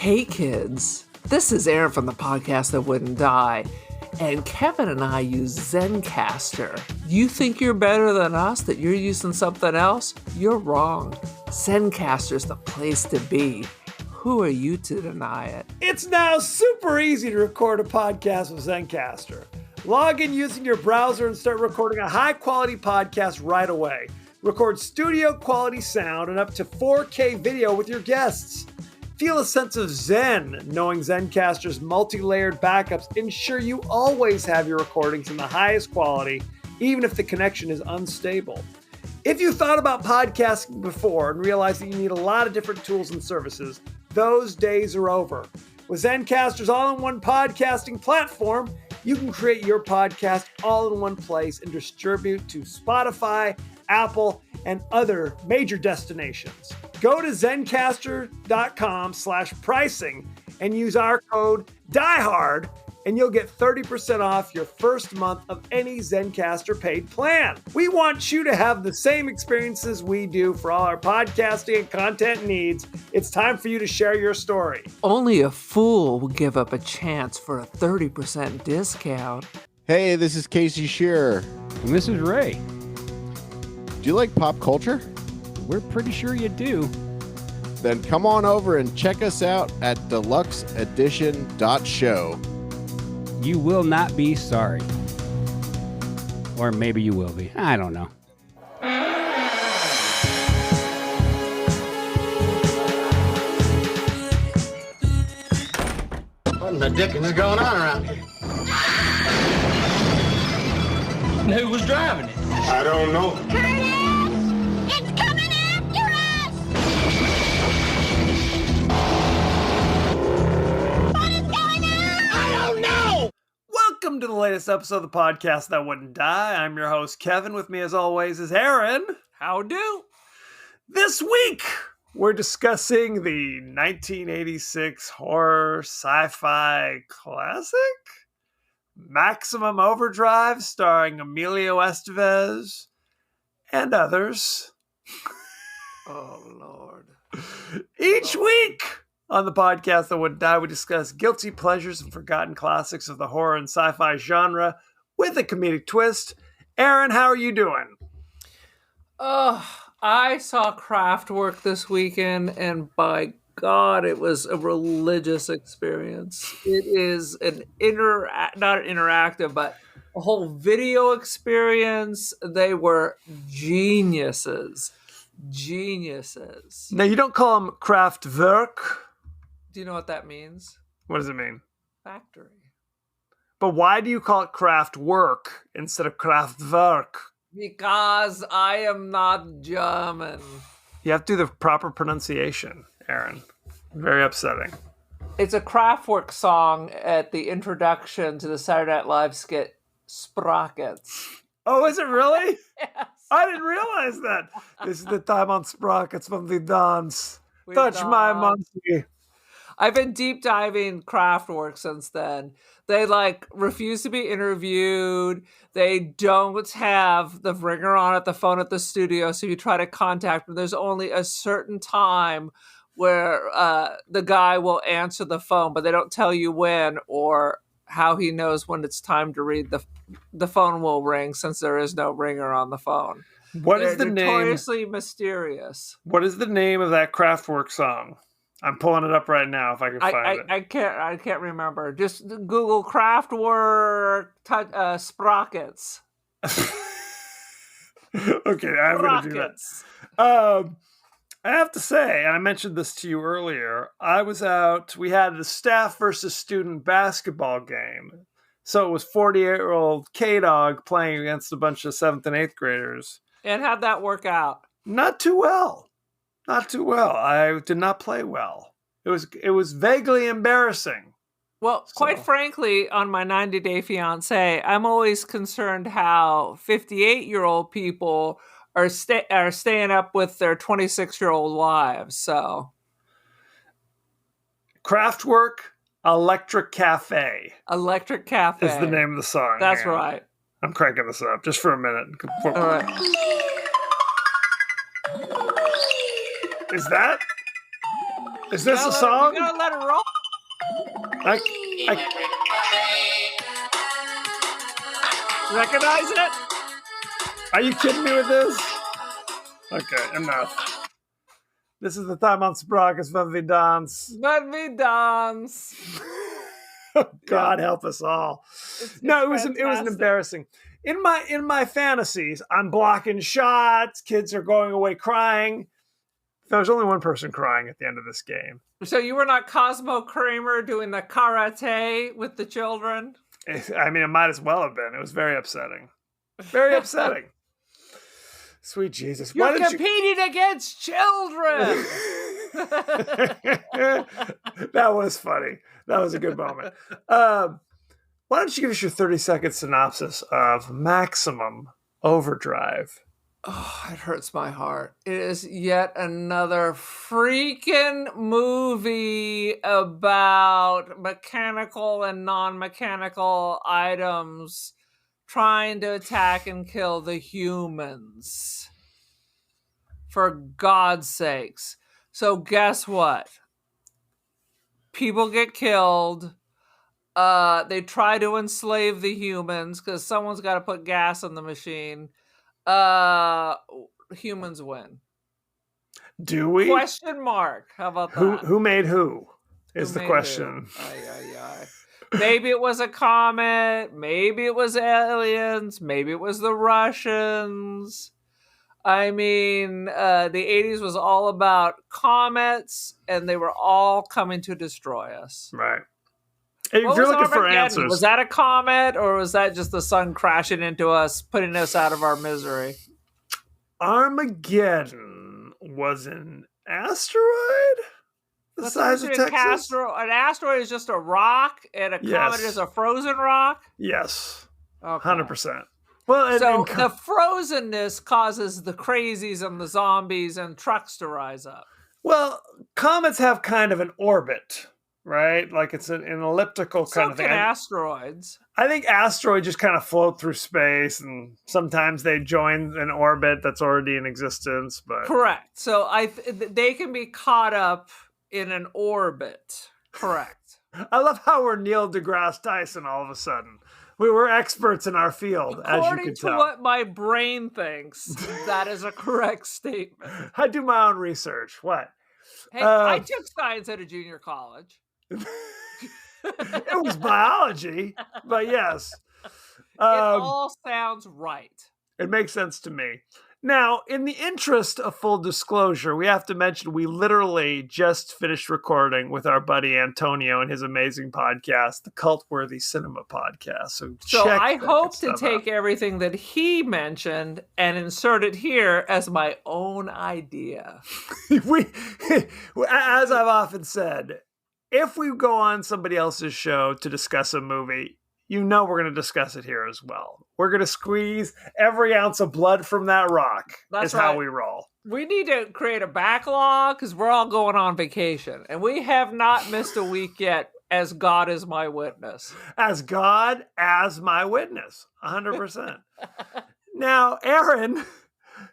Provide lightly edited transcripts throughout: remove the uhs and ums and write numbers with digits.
Hey kids, this is Aaron from the podcast that wouldn't die, and Kevin and I use Zencastr. You think you're better than us, that you're using something else? You're wrong. Zencastr's the place to be. Who are you to deny it? It's now super easy to record a podcast with Zencastr. Log in using your browser and start recording a high-quality podcast right away. Record studio-quality sound and up to 4K video with your guests. Feel a sense of zen knowing Zencastr's multi-layered backups ensure you always have your recordings in the highest quality, even if the connection is unstable. If you thought about podcasting before and realized that you need a lot of different tools and services, those days are over. With Zencastr's all-in-one podcasting platform, you can create your podcast all in one place and distribute to Spotify, Apple, and other major destinations. Go to zencastr.com/pricing and use our code DIEHARD and you'll get 30% off your first month of any Zencastr paid plan. We want you to have the same experiences we do for all our podcasting and content needs. It's time for you to share your story. Only a fool will give up a chance for a 30% discount. Hey, this is Casey Shearer. And this is Ray. Do you like pop culture? We're pretty sure you do. Then come on over and check us out at deluxeedition.show. You will not be sorry. Or maybe you will be. I don't know. What in the dickens is going on around here? And who was driving it? I don't know. Curtis! It's coming after us! What is going on? I don't know! Welcome to the latest episode of the podcast that wouldn't die. I'm your host, Kevin. With me, as always, is Aaron. How do? This week, we're discussing the 1986 horror sci-fi classic, Maximum Overdrive, starring Emilio Estevez and others. Oh, Lord. Each week on the podcast that wouldn't die, we discuss guilty pleasures and forgotten classics of the horror and sci-fi genre with a comedic twist. Aaron, how are you doing? I saw Kraftwerk this weekend, and by God, it was a religious experience. It is not an interactive, but a whole video experience. They were geniuses. Now, you don't call them Kraftwerk. Do you know what that means? What does it mean? Factory. But why do you call it Kraftwerk instead of Kraftwerk? Because I am not German. You have to do the proper pronunciation, Aaron. Very upsetting. It's a Kraftwerk song at the introduction to the Saturday Night Live skit, Sprockets. Oh, is it really? Yes. I didn't realize that. This is the time on Sprockets when we dance. We Touch my dance. monkey. I've been deep diving Kraftwerk since then. They refuse to be interviewed. They don't have the ringer on at the phone at the studio. So if you try to contact them, there's only a certain time where the guy will answer the phone, but they don't tell you when or how he knows when it's time to read the phone will ring since there is no ringer on the phone. They're notoriously mysterious. What is the name of that Kraftwerk song? I'm pulling it up right now if I can find it. I can't remember. Just Google Kraftwerk Sprockets. Okay, I'm going to do that. I have to say, and I mentioned this to you earlier, we had the staff versus student basketball game. So it was 48-year-old K-Dog playing against a bunch of 7th and 8th graders. And how'd that work out? Not too well. I did not play well. It was vaguely embarrassing. Well, quite frankly, on my 90-Day Fiancé, I'm always concerned how 58-year-old people are staying up with their 26-year-old wives. So, Kraftwerk Electric Cafe. Electric Cafe is the name of the song. That's right. I'm cranking this up just for a minute. All right. Is that? Is this a song? You gotta let it roll. I Recognize it? Are you kidding me with this? Okay, enough. This is the time on Spragas when we dance. Let me dance. God help us all. It was an embarrassing. In my fantasies, I'm blocking shots. Kids are going away crying. There's only one person crying at the end of this game. So you were not Cosmo Kramer doing the karate with the children? I mean, it might as well have been. It was very upsetting. Very upsetting. Sweet Jesus. You're competing against children. That was funny. That was a good moment. Why don't you give us your 30-second synopsis of Maximum Overdrive? Oh, it hurts my heart. It is yet another freaking movie about mechanical and non-mechanical items trying to attack and kill the humans. For God's sakes. So guess what? People get killed. They try to enslave the humans because someone's got to put gas in the machine. Humans win. Do we? Question mark. How about that? Who made who? Is the question. Maybe it was a comet. Maybe it was aliens. Maybe it was the Russians. I mean, the 80s was all about comets, and they were all coming to destroy us. Right. If you're looking for answers. Was that a comet, or was that just the sun crashing into us, putting us out of our misery? Armageddon was an asteroid? The size of Texas? An asteroid is just a rock, and a comet is a frozen rock? Yes. Okay. 100%. Well, the frozenness causes the crazies and the zombies and trucks to rise up. Well, comets have kind of an orbit, right? Like it's an elliptical kind of thing. So can asteroids. I think asteroids just kind of float through space, and sometimes they join an orbit that's already in existence. But correct. So they can be caught up in an orbit. Correct. I love how we're Neil deGrasse Tyson all of a sudden. We were experts in our field, as you can tell. According to what my brain thinks, that is a correct statement. I do my own research. What? Hey, I took science at a junior college. It was biology, but yes. It all sounds right. It makes sense to me. Now, in the interest of full disclosure, we have to mention we literally just finished recording with our buddy Antonio and his amazing podcast, the Cult-Worthy Cinema Podcast. So I hope to take everything that he mentioned and insert it here as my own idea. As I've often said, if we go on somebody else's show to discuss a movie, you know we're going to discuss it here as well. We're going to squeeze every ounce of blood from that rock. That's how we roll. We need to create a backlog because we're all going on vacation. And we have not missed a week yet, as God is my witness. As God as my witness. 100%. Now, Aaron,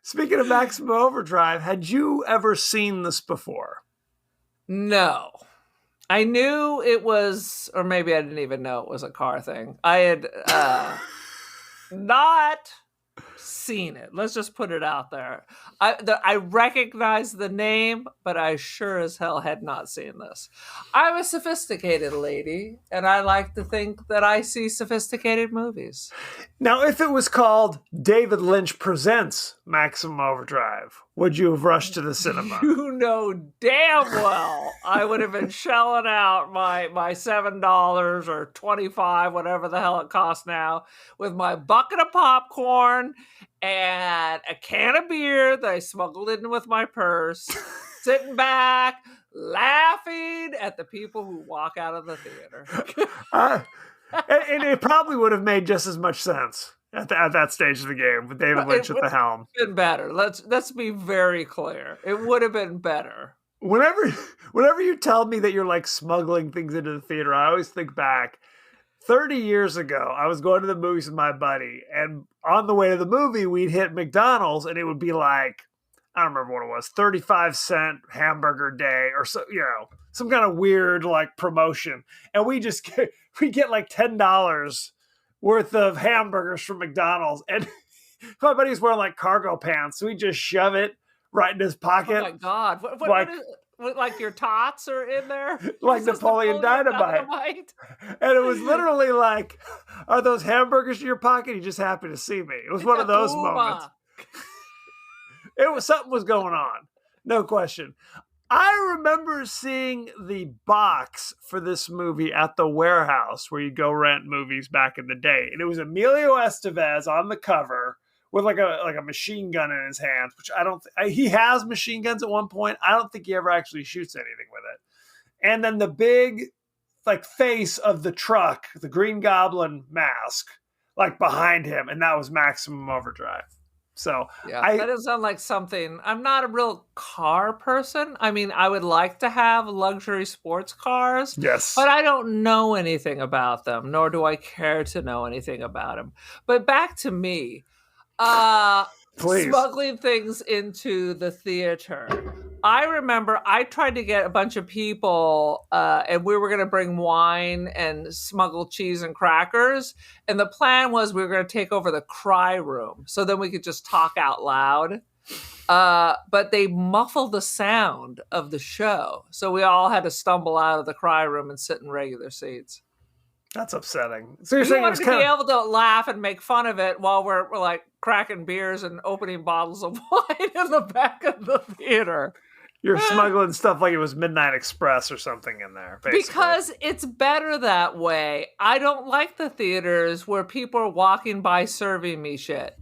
speaking of Maximum Overdrive, had you ever seen this before? No. I knew it was, or maybe I didn't even know it was a car thing. I had not seen it. Let's just put it out there. I recognize the name, but I sure as hell had not seen this. I'm a sophisticated lady, and I like to think that I see sophisticated movies. Now, if it was called David Lynch Presents Maximum Overdrive, would you have rushed to the cinema? You know damn well I would have been shelling out my $7 or $25, whatever the hell it costs now, with my bucket of popcorn and a can of beer that I smuggled in with my purse, sitting back, laughing at the people who walk out of the theater. And it probably would have made just as much sense at that stage of the game with David Lynch at the helm. Been better. Let's be very clear. It would have been better. Whenever you tell me that you're like smuggling things into the theater, I always think back. 30 years ago, I was going to the movies with my buddy, and on the way to the movie, we'd hit McDonald's, and it would be like, I don't remember what it was, 35-cent hamburger day or so, some kind of weird like promotion. And we get like $10 worth of hamburgers from McDonald's. And my buddy's wearing like cargo pants. So we just shove it right in his pocket. Oh my God. What is it? Like your tots are in there? Like Napoleon Dynamite. And it was literally like, are those hamburgers in your pocket? You just happy to see me. It was one of those moments. Something was going on. No question. I remember seeing the box for this movie at the warehouse where you go rent movies back in the day. And it was Emilio Estevez on the cover with like a machine gun in his hands, which he has machine guns at one point. I don't think he ever actually shoots anything with it. And then the big like face of the truck, the Green Goblin mask, like behind him. And that was Maximum Overdrive. So yeah, that doesn't sound like something. I'm not a real car person. I mean, I would like to have luxury sports cars. Yes. But I don't know anything about them, nor do I care to know anything about them. But back to me. Smuggling things into the theater. I remember I tried to get a bunch of people and we were going to bring wine and smuggle cheese and crackers. And the plan was we were going to take over the cry room so then we could just talk out loud. But they muffled the sound of the show. So we all had to stumble out of the cry room and sit in regular seats. That's upsetting. So you're we saying wanted to be able to laugh and make fun of it while we're like cracking beers and opening bottles of wine in the back of the theater. You're smuggling stuff like it was Midnight Express or something in there, basically. Because it's better that way. I don't like the theaters where people are walking by serving me shit.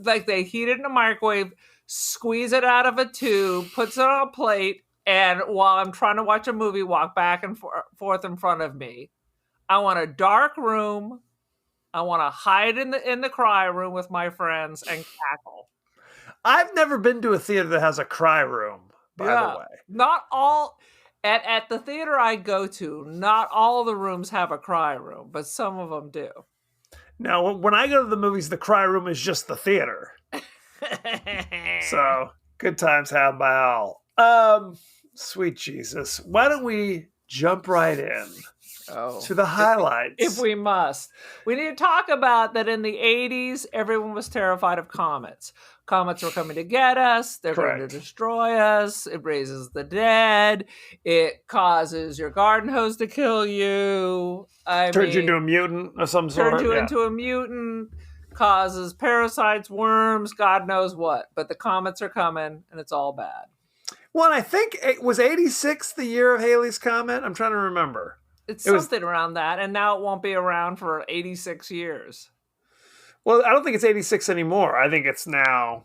Like they heat it in a microwave, squeeze it out of a tube, puts it on a plate, and while I'm trying to watch a movie, walk back and forth in front of me. I want a dark room. I want to hide in the cry room with my friends and cackle. I've never been to a theater that has a cry room, by the way. Not all at the theater I go to, not all the rooms have a cry room, but some of them do. Now, when I go to the movies, the cry room is just the theater. So, good times had by all. Sweet Jesus. Why don't we jump right in? To the highlights. If we must. We need to talk about that in the 80s, everyone was terrified of comets. Comets were coming to get us. They're going to destroy us. It raises the dead. It causes your garden hose to kill you. Turns you into a mutant of some sort. Turns you into a mutant. Causes parasites, worms, God knows what. But the comets are coming, and it's all bad. Well, I think it was 86 the year of Halley's Comet. I'm trying to remember. It's something around that, and now it won't be around for 86 years. Well, I don't think it's 86 anymore. I think it's now,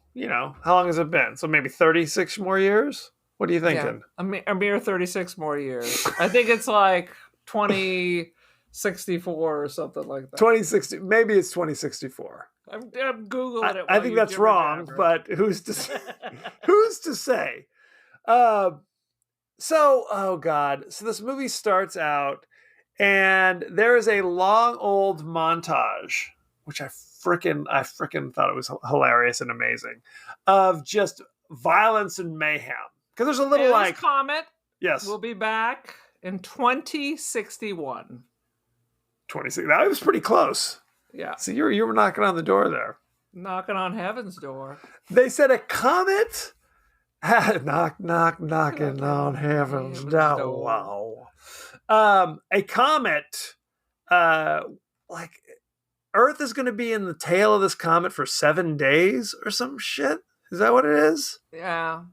how long has it been? So maybe 36 more years? What are you thinking? Yeah, a mere 36 more years. I think it's like 2064 or something like that. 2060, maybe it's 2064. I'm Googling it. I think that's wrong, but who's to say? Who's to say? So this movie starts out and there is a long old montage, which I freaking thought it was hilarious and amazing, of just violence and mayhem. Because there's a little Comet. Yes. We'll be back in 2061. 26. That was pretty close. Yeah. So you were knocking on the door there. Knocking on heaven's door. They said a comet knocking on heaven's door. Wow. A comet, like Earth is going to be in the tail of this comet for 7 days or some shit. Is that what it is? Yeah.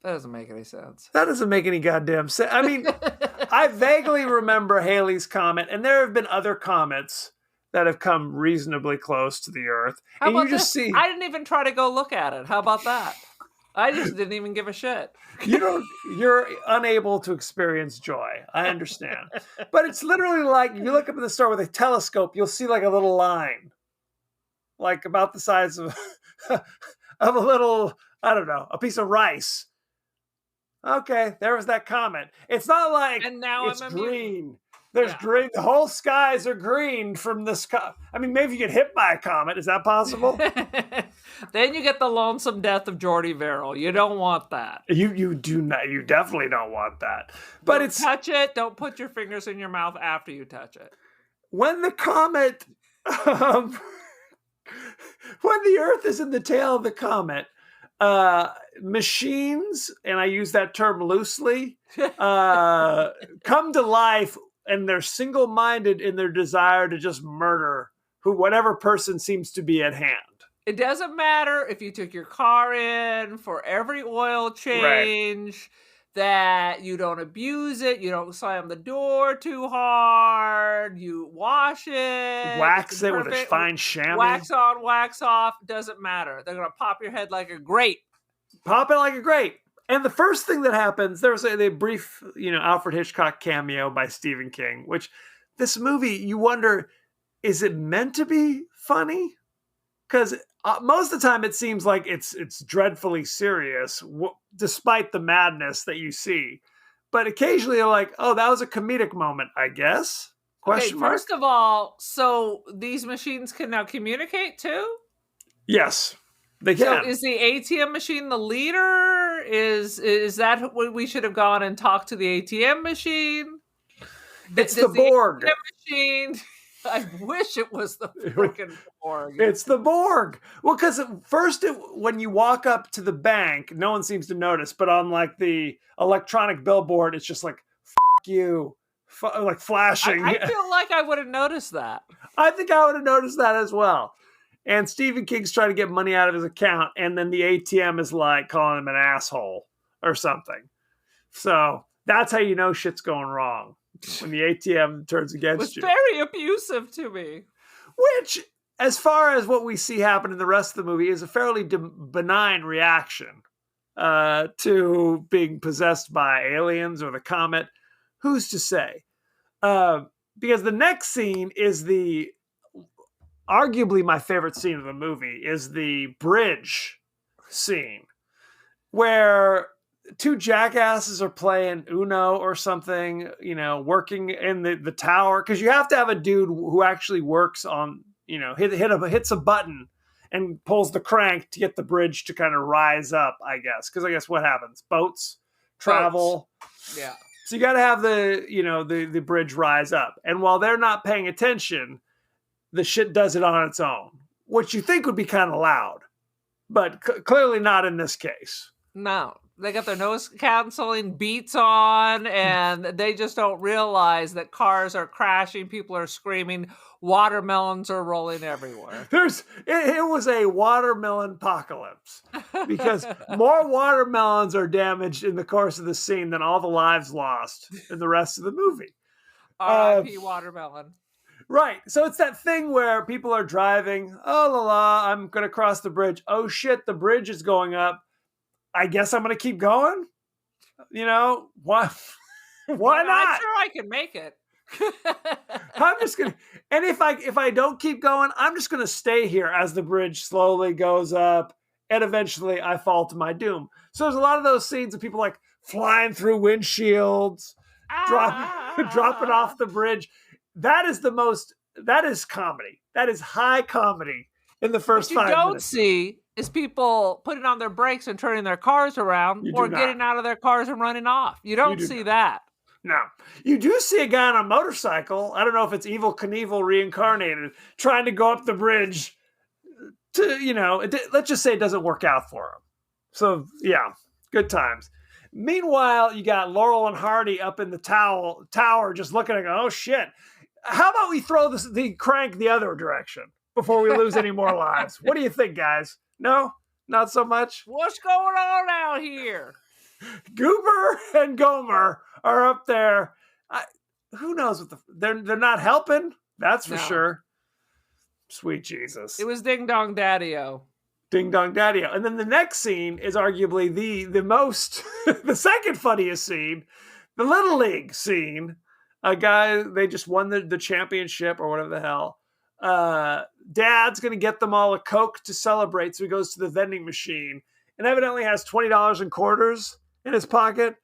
That doesn't make any sense. That doesn't make any goddamn sense. I mean, I vaguely remember Halley's Comet, and there have been other comets that have come reasonably close to the Earth. How about this? I didn't even try to go look at it. How about that? I just didn't even give a shit. You're unable to experience joy. I understand. But it's literally like, if you look up in the star with a telescope, you'll see like a little line. Like about the size of a little, I don't know, a piece of rice. Okay, there was that comet. It's not like and now it's green There's Yeah. green. The whole skies are green from this. I mean, maybe you get hit by a comet. Is that possible? Then you get the lonesome death of Jordy Verrill. You don't want that. You do not. You definitely don't want that. But Don't touch it. Don't put your fingers in your mouth after you touch it. When the comet, when the Earth is in the tail of the comet, machines, and I use that term loosely, come to life, and they're single-minded in their desire to just murder whatever person seems to be at hand. It doesn't matter if you took your car in for every oil change, that you don't abuse it, you don't slam the door too hard, you wash it, wax it with a fine chamois. Wax on, wax off, doesn't matter. They're going to pop your head like a grate. Pop it like a grate. And the first thing that happens, there's a brief, Alfred Hitchcock cameo by Stephen King, which this movie, you wonder, is it meant to be funny? Because most of the time it seems like it's dreadfully serious, despite the madness that you see. But occasionally you're like, oh, that was a comedic moment, I guess? Question mark? First of all, so these machines can now communicate too? Yes, they can. So is the ATM machine the leader? Is that what we should have gone and talked to the ATM machine? It's the Borg. ATM machine... I wish it was the freaking Borg. It's the Borg. Well, because first, when you walk up to the bank, no one seems to notice. But on like the electronic billboard, it's just like "F you," like flashing. I feel like I would have noticed that. I think I would have noticed that as well. And Stephen King's trying to get money out of his account, and then the ATM is like calling him an asshole or something. So that's how you know shit's going wrong. When the ATM turns against you. It was very abusive to me. Which, as far as what we see happen in the rest of the movie, is a fairly benign reaction to being possessed by aliens or the comet. Who's to say? Because the next scene is arguably my favorite scene of the movie, is the bridge scene, where two jackasses are playing Uno or something, working in the tower. Because you have to have a dude who actually works on, hits a button and pulls the crank to get the bridge to kind of rise up, I guess. Because I guess what happens? Boats travel. Yeah. So you got to have the bridge rise up. And while they're not paying attention, the shit does it on its own, which you think would be kind of loud. But clearly not in this case. No. They got their noise canceling Beats on, and they just don't realize that cars are crashing, people are screaming, watermelons are rolling everywhere. It was a watermelon apocalypse, because more watermelons are damaged in the course of the scene than all the lives lost in the rest of the movie. R.I.P. watermelon. Right. So it's that thing where people are driving, oh la la, I'm going to cross the bridge. Oh shit, the bridge is going up. I guess I'm going to keep going. Why? Why not? I'm sure I can make it. I'm just going to, and if I don't keep going, I'm just going to stay here as the bridge slowly goes up, and eventually I fall to my doom. So there's a lot of those scenes of people like flying through windshields, dropping off the bridge. That is comedy. That is high comedy in the first 5 minutes. What you don't see is people putting on their brakes and turning their cars around, or getting out of their cars and running off. You don't see that. No. You do see a guy on a motorcycle. I don't know if it's Evel Knievel reincarnated, trying to go up the bridge to, let's just say it doesn't work out for him. So, yeah, good times. Meanwhile, you got Laurel and Hardy up in the tower just looking at, oh, shit. How about we throw the crank the other direction before we lose any more lives? What do you think, guys? No? Not so much? What's going on out here? Goober and Gomer are up there. Who knows what they're not helping. That's for sure. Sweet Jesus. It was Ding Dong Daddy-O. Ding Dong Daddy-O. And then the next scene is arguably the most, the second funniest scene, the Little League scene. A guy, they just won the championship or whatever the hell. Dad's going to get them all a Coke to celebrate. So he goes to the vending machine and evidently has $20 in quarters in his pocket.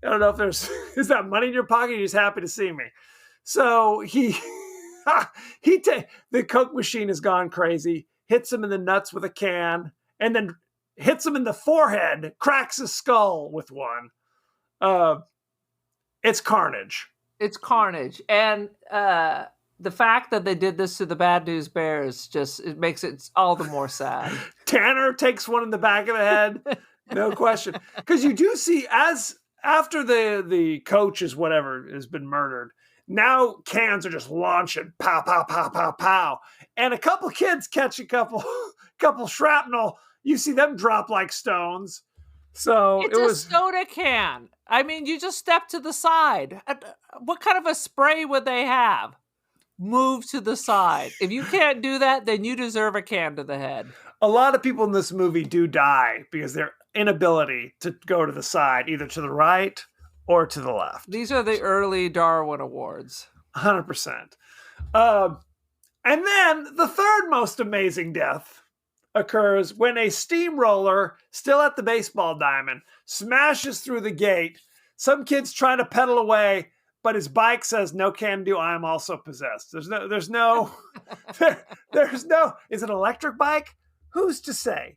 I don't know if is that money in your pocket? You're just happy to see me. So the Coke machine has gone crazy, hits him in the nuts with a can, and then hits him in the forehead, cracks his skull with one. It's carnage. It's carnage. And the fact that they did this to the Bad News Bears it makes it all the more sad. Tanner takes one in the back of the head, no question. Because you do see, as after the coach has been murdered, now cans are just launching, pow, pow, pow, pow, pow, and a couple kids catch a couple shrapnel. You see them drop like stones. So it's a soda can. I mean, you just step to the side. What kind of a spray would they have? Move to the side. If you can't do that, then you deserve a can to the head. A lot of people in this movie do die because their inability to go to the side, either to the right or to the left. These are the early Darwin Awards. 100%. And then the third most amazing death occurs when a steamroller, still at the baseball diamond, smashes through the gate. Some kid's trying to pedal away, but his bike says, "No can do, I am also possessed." There's no, is it an electric bike? Who's to say?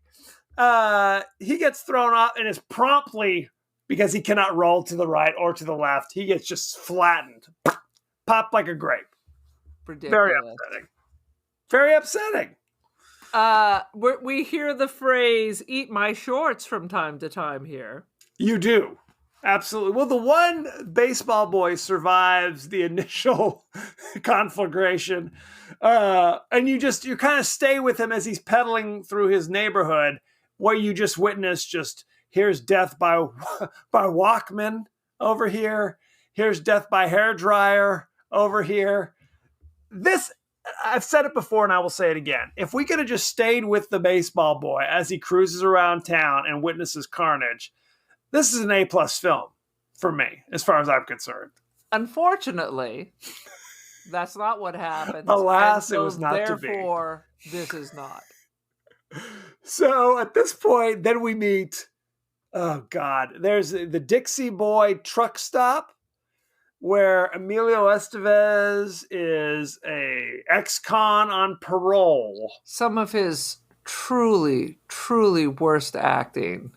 He gets thrown off and is promptly, because he cannot roll to the right or to the left, he gets just flattened. Popped like a grape. Ridiculous. Very upsetting. Very upsetting. We hear the phrase "eat my shorts" from time to time here. You do. Absolutely. Well, the one baseball boy survives the initial conflagration. And you kind of stay with him as he's pedaling through his neighborhood, where you just witness here's death by Walkman over here. Here's death by hairdryer over here. I've said it before and I will say it again. If we could have just stayed with the baseball boy as he cruises around town and witnesses carnage, this is an A+ film for me, as far as I'm concerned. Unfortunately, that's not what happened. Alas, it was not to be. Therefore, this is not. So at this point, then we meet, oh God, there's the Dixie Boy truck stop, where Emilio Estevez is a ex-con on parole. Some of his truly, truly worst acting.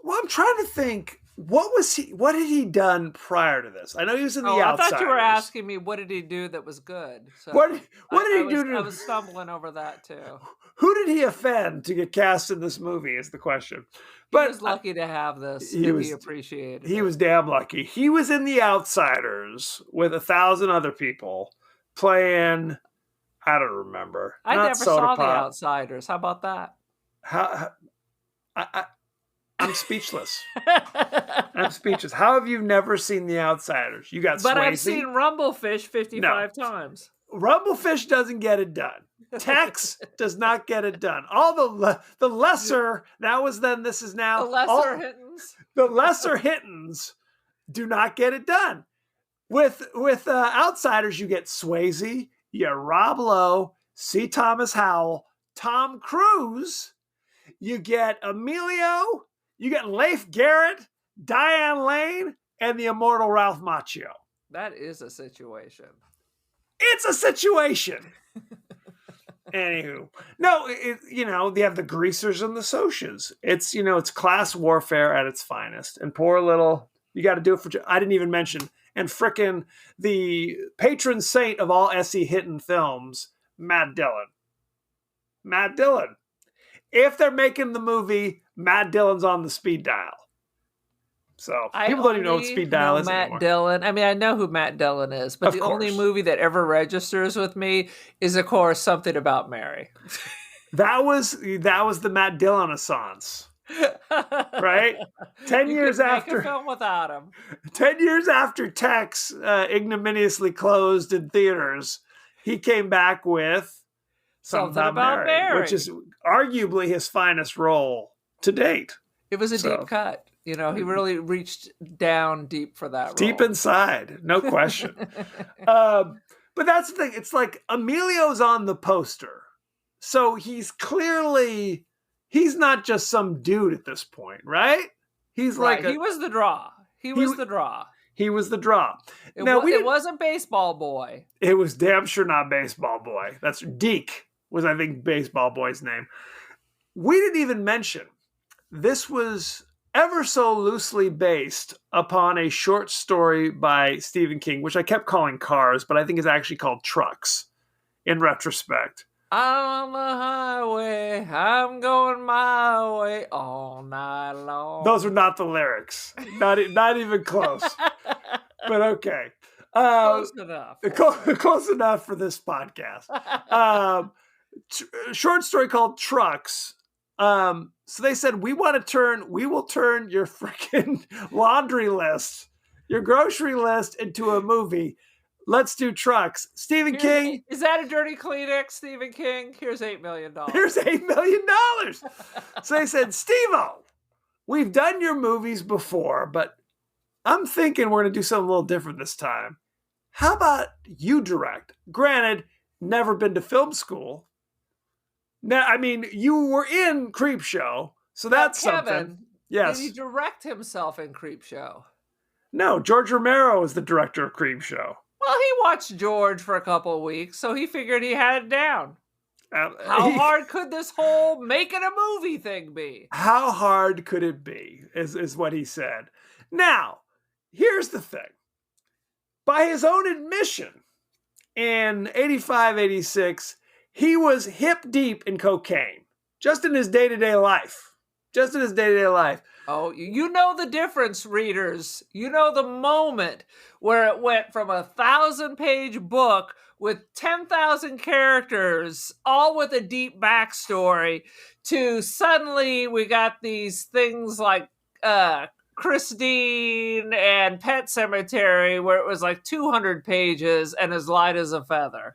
Well, I'm trying to think, what had he done prior to this? I know he was in The Outsiders. I thought you were asking me what did he do that was good. So what did he do? I was stumbling over that too. Who did he offend to get cast in this movie is the question. But he was lucky to have this. He appreciated it. He was damn lucky. He was in The Outsiders with 1,000 other people playing, I don't remember. I never saw The Outsiders. How about that? I'm speechless. I'm speechless. How have you never seen The Outsiders? You got But Swayze? I've seen Rumblefish 55 times. Rumblefish doesn't get it done. Tex does not get it done. All the lesser, that was then, this is now. The lesser Hittens. The lesser Hittens do not get it done. With Outsiders, you get Swayze, you get Rob Lowe, C. Thomas Howell, Tom Cruise, you get Emilio, you get Leif Garrett, Diane Lane, and the immortal Ralph Macchio. That is a situation. It's a situation. Anywho, no, they have the greasers and the socias. It's class warfare at its finest. And poor little, you got to do it for, I didn't even mention, and frickin' the patron saint of all S.E. Hinton films, Matt Dillon. Matt Dillon. If they're making the movie, Matt Dillon's on the speed dial. So people don't even know what speed dial is anymore. Matt Dillon. I mean, I know who Matt Dillon is, but the only movie that ever registers with me is, of course, Something About Mary. That was the Matt Dillon Renaissance, right? 10 years after, make a film without him. 10 years after Tex ignominiously closed in theaters, he came back with Something About Mary, which is arguably his finest role to date. It was a deep cut. He really reached down deep for that role. Deep inside, no question. But that's the thing. It's like Emilio's on the poster. So he's not just some dude at this point, right? He's like he was the draw. He was the draw. He was the draw. It wasn't Baseball Boy. It was damn sure not Baseball Boy. That's Deke was, I think, Baseball Boy's name. We didn't even mention this was ever so loosely based upon a short story by Stephen King, which I kept calling Cars, but I think is actually called Trucks in retrospect. I'm on the highway, I'm going my way all night long. Those are not the lyrics. Not even close. But okay. Close enough. Close enough for this podcast. Short story called Trucks. So they said, we will turn your freaking laundry list, your grocery list into a movie. Let's do Trucks. Stephen King. Is that a dirty Kleenex, Stephen King? Here's $8 million. Here's $8 million. So they said, Steve-O, we've done your movies before, but I'm thinking we're going to do something a little different this time. How about you direct? Granted, never been to film school. Now, I mean, you were in Creepshow, so that's Kevin, something. Yes. Did he direct himself in Creepshow? No, George Romero is the director of Creepshow. Well, he watched George for a couple of weeks, so he figured he had it down. How hard could this whole making a movie thing be? How hard could it be, is what he said. Now, here's the thing. By his own admission, in 85, 86, he was hip deep in cocaine. Just in his day-to-day life. Oh, you know the difference, readers. You know the moment where it went from a 1,000-page book with 10,000 characters, all with a deep backstory, to suddenly we got these things like Christine and Pet Cemetery, where it was like 200 pages and as light as a feather.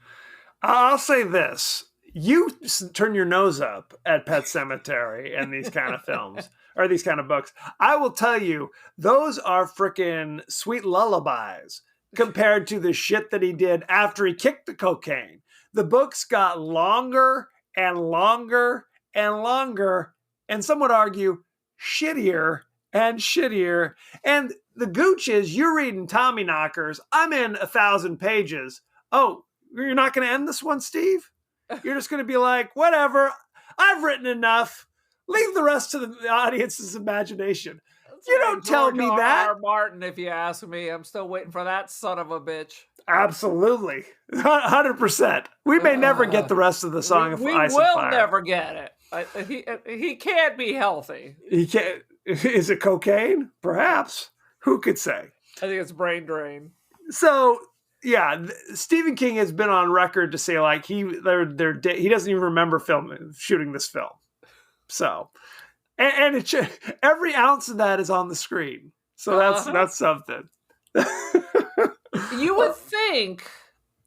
I'll say this. You turn your nose up at Pet Cemetery and these kind of films, or these kind of books. I will tell you, those are freaking sweet lullabies compared to the shit that he did after he kicked the cocaine. The books got longer and longer and longer, and some would argue shittier and shittier. And the gooch is, you're reading Tommy Knockers. I'm in 1,000 pages. Oh, you're not going to end this one, Steve? You're just going to be like, whatever, I've written enough. Leave the rest to the audience's imagination. You don't tell me that. R. Martin, if you ask me. I'm still waiting for that son of a bitch. Absolutely. 100%. We may never get the rest of the Song of Ice and Fire. We will never get it. He can't be healthy. He can't. Is it cocaine? Perhaps. Who could say? I think it's brain drain. So, yeah, Stephen King has been on record to say like he doesn't even remember shooting this film. So, and it every ounce of that is on the screen. So that's something. You would think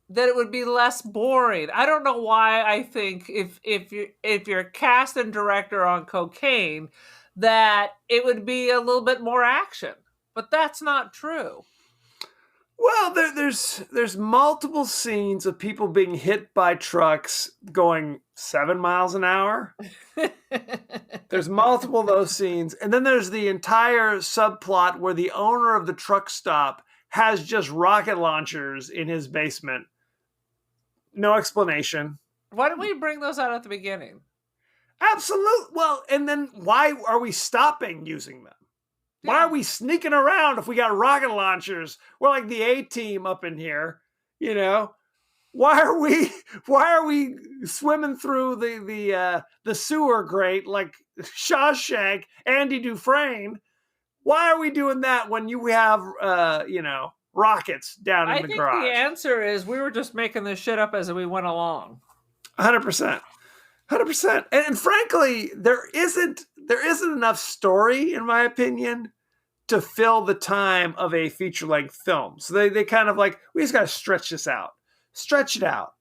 that it would be less boring. I don't know why I think if you're cast and director on cocaine, that it would be a little bit more action. But that's not true. Well, there's multiple scenes of people being hit by trucks going 7 miles an hour. There's multiple of those scenes. And then there's the entire subplot where the owner of the truck stop has just rocket launchers in his basement. No explanation. Why don't we bring those out at the beginning? Absolutely. Well, and then why are we stopping using them? Yeah. Why are we sneaking around if we got rocket launchers? We're like the A-team up in here, you know? Why are we swimming through the sewer grate like Shawshank, Andy Dufresne? Why are we doing that when you have rockets down in the garage? I think the answer is we were just making this shit up as we went along. 100%. 100%. And frankly, there isn't enough story, in my opinion, to fill the time of a feature-length film. So they kind of like, we just got to stretch this out. Stretch it out.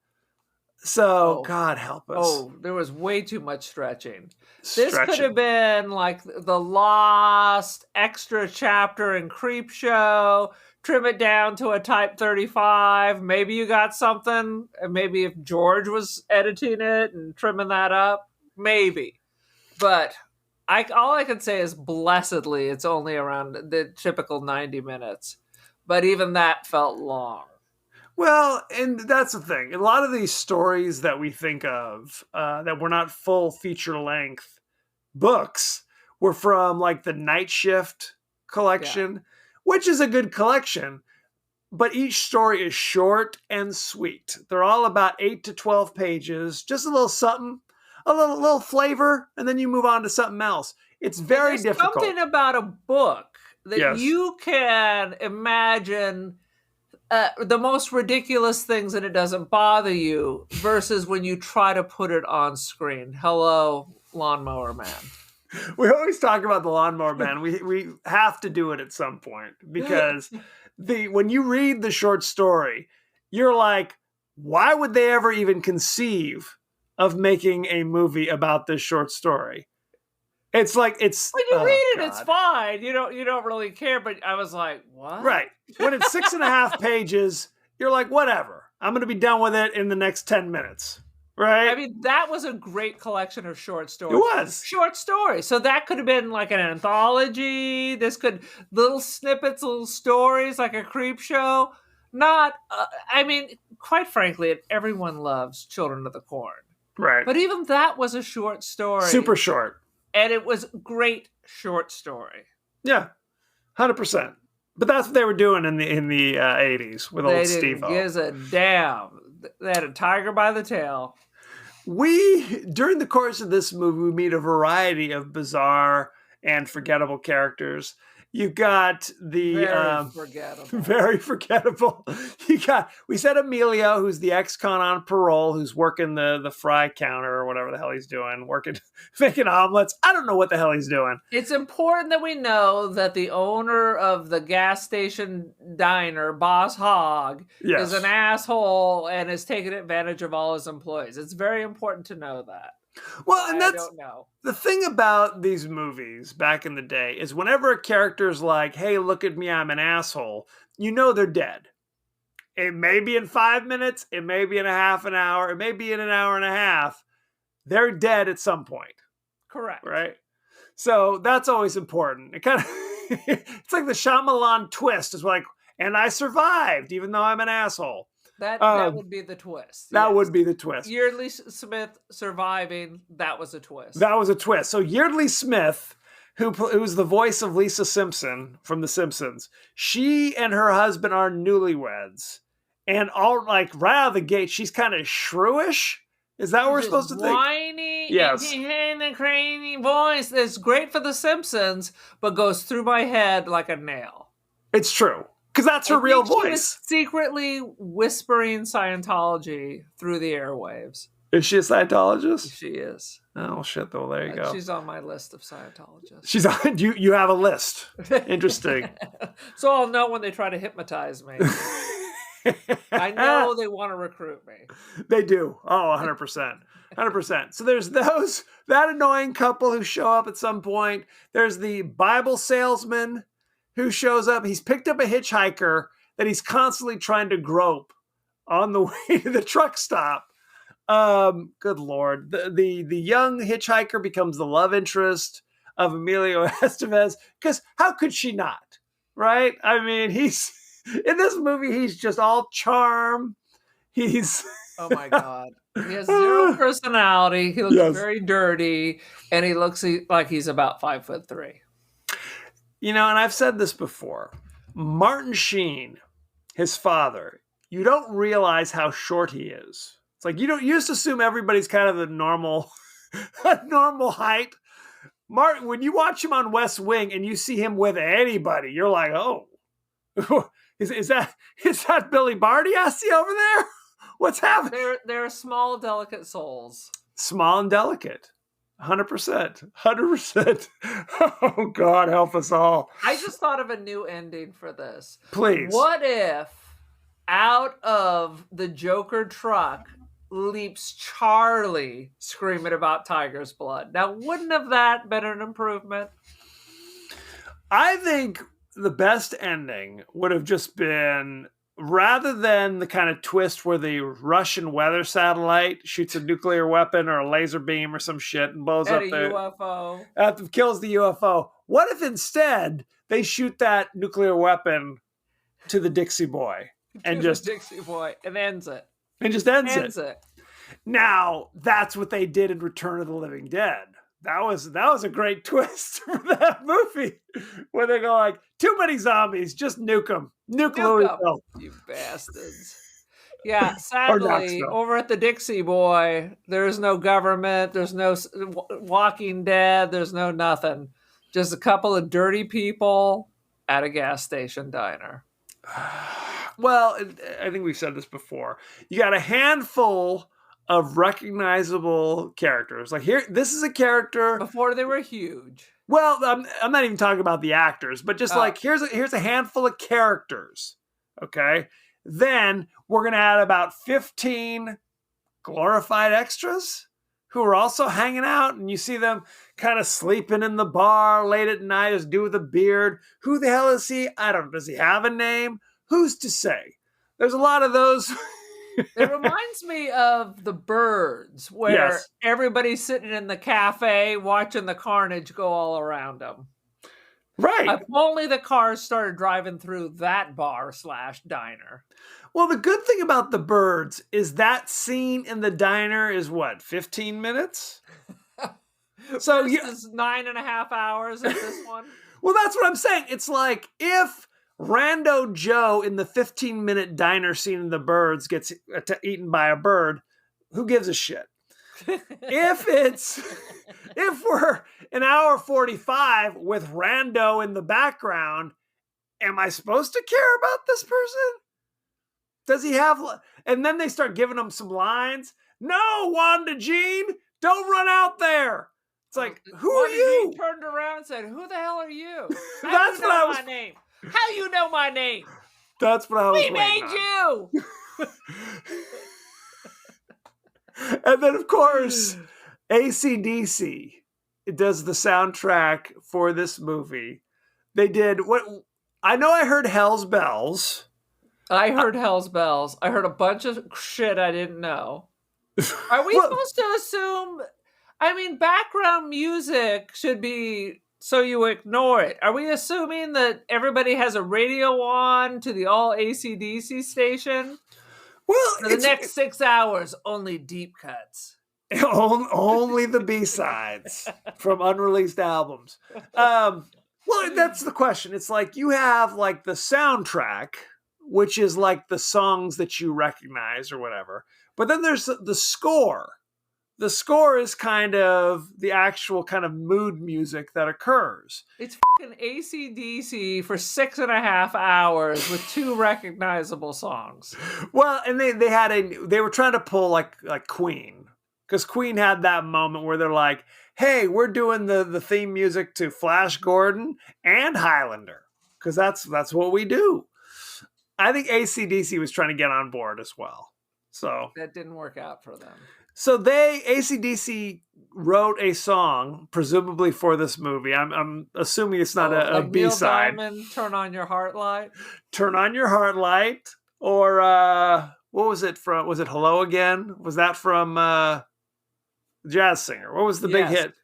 So, God help us. Oh, there was way too much stretching. This could have been like the lost extra chapter in Creepshow. Trim it down to a type 35. Maybe you got something. Maybe if George was editing it and trimming that up, maybe. But all I can say is blessedly, it's only around the typical 90 minutes. but even that felt long. Well, and that's the thing. A lot of these stories that we think of that were not full feature length books were from like the Night Shift collection, which is a good collection, but each story is short and sweet. They're all about 8 to 12 pages, just a little something, a little flavor, and then you move on to something else. It's very There's difficult. something about a book that Yes. you can imagine the most ridiculous things and it doesn't bother you versus when you try to put it on screen. Hello, Lawnmower Man. We always talk about the Lawnmower Man. We have to do it at some point because when you read the short story, you're like, why would they ever even conceive of making a movie about this short story? It's like it's when you read it, it's fine. You don't really care. But I was like, what? Right. When it's 6.5 pages, you're like, whatever. I'm going to be done with it in the next 10 minutes. Right. I mean, that was a great collection of short stories. It was short stories. So that could have been like an anthology. This could little snippets, little stories, like a creep show. Not. I mean, quite frankly, everyone loves Children of the Corn. Right. But even that was a short story. Super short. And it was great short story. Yeah, 100%. But that's what they were doing in the 80s with old Steve-O. They didn't give a damn. They had a tiger by the tail. During the course of this movie, we meet a variety of bizarre and forgettable characters. You've got the very forgettable. We said Emilio, who's the ex-con on parole, who's working the fry counter or whatever the hell he's doing, making omelets. I don't know what the hell he's doing. It's important that we know that the owner of the gas station diner, Boss Hogg, is an asshole and is taking advantage of all his employees. It's very important to know that. Well, and that's the thing about these movies back in the day is whenever a character's like, hey, look at me, I'm an asshole, you know they're dead. It may be in 5 minutes, it may be in a half an hour, it may be in an hour and a half. They're dead at some point. Correct. Right? So that's always important. It kind of it's like the Shyamalan twist is like, and I survived even though I'm an asshole. That would be the twist. That would be the twist. Yeardley Smith surviving, that was a twist. That was a twist. So Yeardley Smith, who's the voice of Lisa Simpson from The Simpsons, she and her husband are newlyweds. And all like right out of the gate, she's kind of shrewish. Is that what we're supposed to think? Whiny, yes. And the crazy voice. It's great for The Simpsons, but goes through my head like a nail. It's true. Because that's her real voice. She was secretly whispering Scientology through the airwaves. Is she a Scientologist? She is. Oh shit! Though there you go. She's on my list of Scientologists. She's on. You have a list. Interesting. So I'll know when they try to hypnotize me. I know they want to recruit me. They do. Oh, 100%. 100%. So there's that annoying couple who show up at some point. There's the Bible salesman who shows up. He's picked up a hitchhiker that he's constantly trying to grope on the way to the truck stop. Good Lord. The young hitchhiker becomes the love interest of Emilio Estevez, because how could she not? Right? I mean, he's in this movie, he's just all charm. He's oh my God. He has zero personality. He looks very dirty, and he looks like he's about 5'3". You know, and I've said this before. Martin Sheen, his father, you don't realize how short he is. It's like you just assume everybody's kind of the normal height. Martin, when you watch him on West Wing and you see him with anybody, you're like, oh, is that Billy Barty I see over there? What's happening? They're small, delicate souls. Small and delicate. 100%. 100%. Oh, God, help us all. I just thought of a new ending for this. Please. What if out of the Joker truck leaps Charlie screaming about tiger's blood? Now, wouldn't have that been an improvement? I think the best ending would have just been, rather than the kind of twist where the Russian weather satellite shoots a nuclear weapon or a laser beam or some shit and blows up the UFO, kills the UFO. What if instead they shoot that nuclear weapon to the Dixie Boy and To just the Dixie Boy and ends it. ends it. Now, that's what they did in Return of the Living Dead. That was a great twist for that movie, where they go like, too many zombies, just nuke them, nuke Louisville, you bastards. Yeah, or sadly, Knoxville. over at the Dixie Boy, there's no government, there's no Walking Dead, there's no nothing. Just a couple of dirty people at a gas station diner. Well, I think we've said this before. You got a handful of recognizable characters. Like here, this is a character. Before they were huge. Well, I'm not even talking about the actors, but just like here's a handful of characters. Okay, then we're gonna add about 15 glorified extras who are also hanging out, and you see them kind of sleeping in the bar late at night, as dude with a beard. Who the hell is he? I don't know. Does he have a name? Who's to say? There's a lot of those. It reminds me of The Birds, where everybody's sitting in the cafe watching the carnage go all around them. Right. If only the cars started driving through that bar/diner. Well, the good thing about The Birds is that scene in the diner is what, 15 minutes? So Versus 9.5 hours at this one. Well, that's what I'm saying. It's like if Rando Joe in the 15-minute diner scene in The Birds gets eaten by a bird, who gives a shit? If we're an hour 45 with Rando in the background, am I supposed to care about this person? Does he have... And then they start giving him some lines. No, Wanda Jean, don't run out there. It's like, who are you? He turned around and said, who the hell are you? That's what I was... my name? How you know my name? That's what I was We made you! And then, of course, AC/DC does the soundtrack for this movie. They did what... I know I heard Hell's Bells. I heard Hell's Bells. I heard a bunch of shit I didn't know. Are we supposed to assume... I mean, background music should be so you ignore it. Are we assuming that everybody has a radio on to the all AC/DC station? Well, for the next 6 hours, only deep cuts. Only the B-sides from unreleased albums. Well, that's the question. It's like you have like the soundtrack, which is like the songs that you recognize or whatever. But then there's the score. The score is kind of the actual kind of mood music that occurs. It's fucking AC/DC for 6.5 hours with 2 recognizable songs. Well, and they were trying to pull like Queen, because Queen had that moment where they're like, "Hey, we're doing the theme music to Flash Gordon and Highlander, because that's what we do." I think AC/DC was trying to get on board as well. So that didn't work out for them. So AC/DC wrote a song, presumably for this movie. I'm assuming it's not a like B-side. Neil Diamond, Turn On Your Heart Light. Turn On Your Heart Light. Or what was it from? Was it Hello Again? Was that from Jazz Singer? What was the big hit?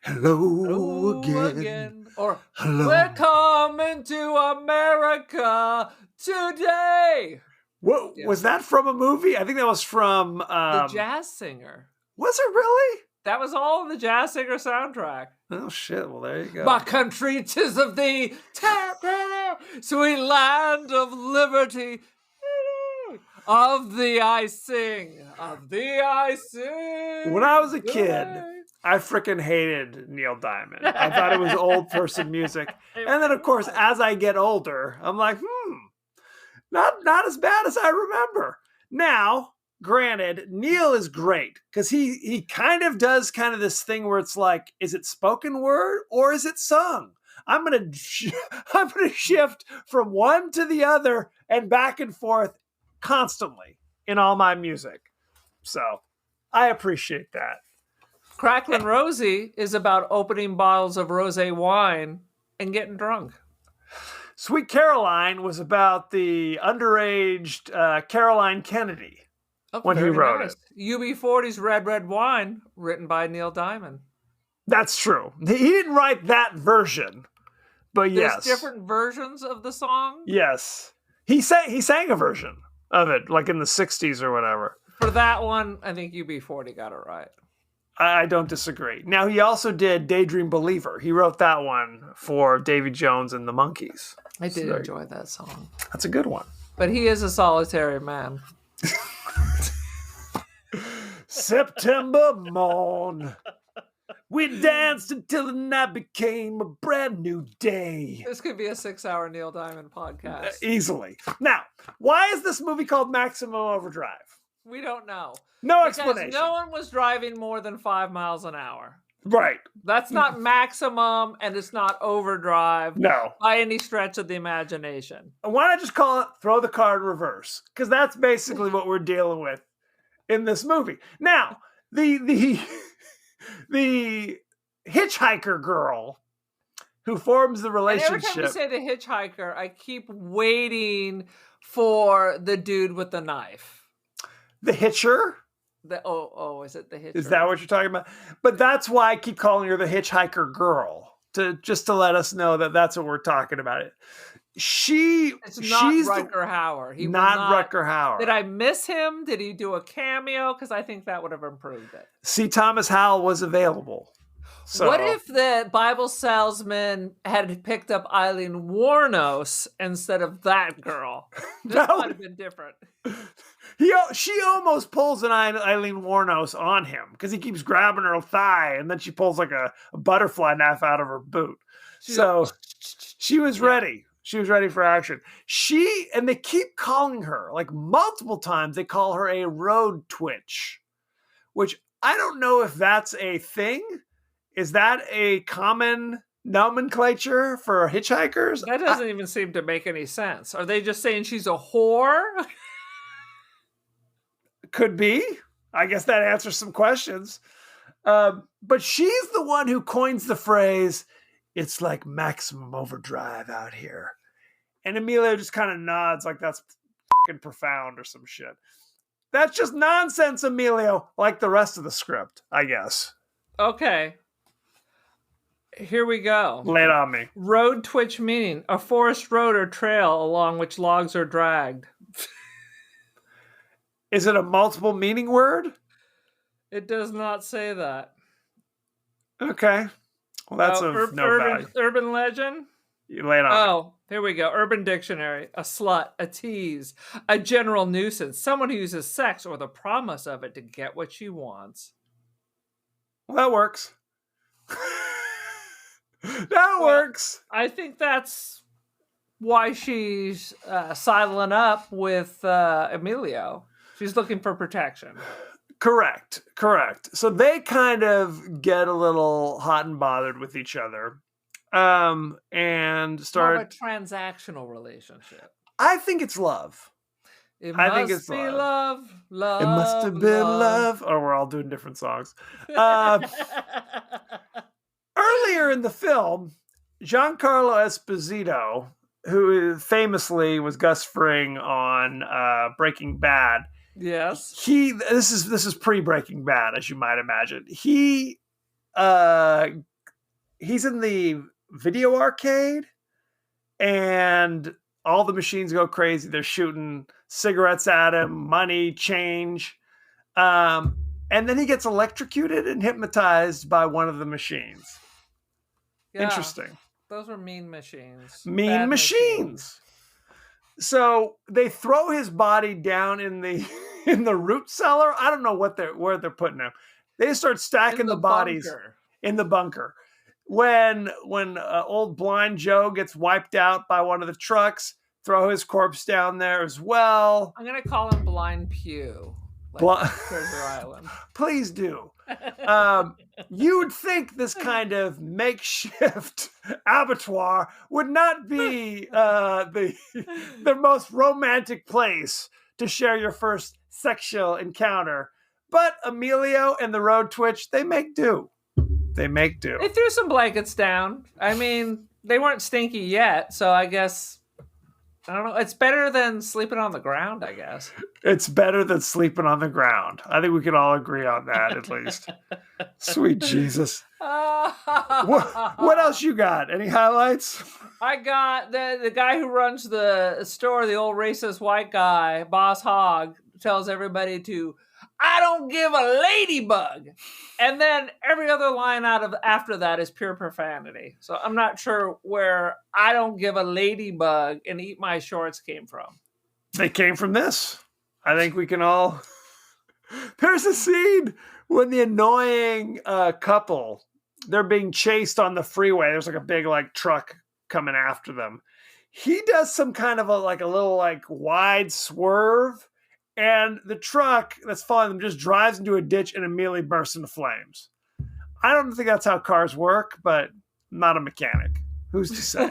Hello again. Or Hello. We're coming to America today. What was that from a movie? I think that was from The Jazz Singer. Was it really? That was all the Jazz Singer soundtrack. Oh shit! Well, there you go. My country, 'tis of thee, sweet land of liberty. Of thee I sing, of thee I sing. When I was a kid, I freaking hated Neil Diamond. I thought it was old person music. And then, of course, as I get older, I'm like, not as bad as I remember. Now, granted, Neil is great because he kind of does kind of this thing where it's like, is it spoken word or is it sung? I'm gonna shift from one to the other and back and forth constantly in all my music. So I appreciate that. Cracklin' Rosie is about opening bottles of rosé wine and getting drunk. Sweet Caroline was about the underaged Caroline Kennedy when he wrote it. UB40's Red Red Wine, written by Neil Diamond. That's true. He didn't write that version, but yes. There's different versions of the song? Yes. He sang a version of it, like in the 60s or whatever. For that one, I think UB40 got it right. I don't disagree. Now, he also did Daydream Believer. He wrote that one for Davy Jones and the Monkees. I did enjoy that song. That's a good one. But he is a solitary man. September morn. We danced until the night became a brand new day. This could be a 6-hour Neil Diamond podcast. Easily. Now, why is this movie called Maximum Overdrive? We don't know. No Because explanation. no one was driving more than 5 miles an hour. Right. That's not maximum, and it's not overdrive No. by any stretch of the imagination. Why not just call it Throw the Car in Reverse? Because that's basically what we're dealing with in this movie. Now, the hitchhiker girl who forms the And every time you relationship. say the hitchhiker, I keep waiting for the dude with the knife. The hitcher? Is it the hitcher? Is that what you're talking about? But that's why I keep calling her the hitchhiker girl, to let us know that that's what we're talking about. It's She's not Rutger Hauer. He not Rutger Hauer. Did I miss him? Did he do a cameo? Because I think that would have improved it. See, Thomas Howell was available. So What if the Bible salesman had picked up Eileen Warnos instead of that girl? This That might would- have been different. she almost pulls an Eileen Warnos on him because he keeps grabbing her thigh, and then she pulls like a butterfly knife out of her boot. So she was ready. She was ready for action. And they keep calling her, like multiple times, they call her a road twitch, which I don't know if that's a thing. Is that a common nomenclature for hitchhikers? That doesn't even seem to make any sense. Are they just saying she's a whore? Could be. I guess that answers some questions. But she's the one who coins the phrase, "It's like maximum overdrive out here." And Emilio just kind of nods like that's fucking profound or some shit. That's just nonsense, Emilio, like the rest of the script, I guess. Okay. Here we go. Lay it on me. Road twitch meaning a forest road or trail along which logs are dragged. Is it a multiple meaning word? It does not say that. Okay. Well, that's of no value. Urban legend? You lay it on me. Oh, here we go. Urban dictionary. A slut, a tease, a general nuisance, someone who uses sex or the promise of it to get what she wants. Well, that works. That works. I think that's why she's sidling up with Emilio. She's looking for protection. Correct. So they kind of get a little hot and bothered with each other, and start. More of a transactional relationship. I think it's love. I think it's love. It must have been love. Oh, we're all doing different songs. Earlier in the film, Giancarlo Esposito, who famously was Gus Fring on Breaking Bad. Yes. This is pre-Breaking Bad, as you might imagine. He's in the video arcade, and all the machines go crazy. They're shooting cigarettes at him, money, change. And then he gets electrocuted and hypnotized by one of the machines. Yeah, Interesting. Those were mean machines. Mean Bad machines. So they throw his body down in the root cellar. I don't know where they're putting him. They start stacking the bodies in the bunker. When old blind Joe gets wiped out by one of the trucks, throw his corpse down there as well. I'm gonna call him Blind Pew. Like Treasure Island. Please do. You would think this kind of makeshift abattoir would not be the most romantic place to share your first sexual encounter. But Emilio and the Road Twitch, they make do. They threw some blankets down. I mean, they weren't stinky yet, so I guess, I don't know. It's better than sleeping on the ground, I guess. It's better than sleeping on the ground. I think we can all agree on that, at least. Sweet Jesus. What else you got? Any highlights? I got the guy who runs the store, the old racist white guy, Boss Hogg, tells everybody to, I don't give a ladybug. And then every other line out of after that is pure profanity. So I'm not sure where I don't give a ladybug and eat my shorts came from. They came from this. I think we can all. There's a scene when the annoying couple, they're being chased on the freeway. There's like a big truck coming after them. He does some kind of a little wide swerve, and the truck that's following them just drives into a ditch and immediately bursts into flames. I don't think that's how cars work, but I'm not a mechanic. Who's to say?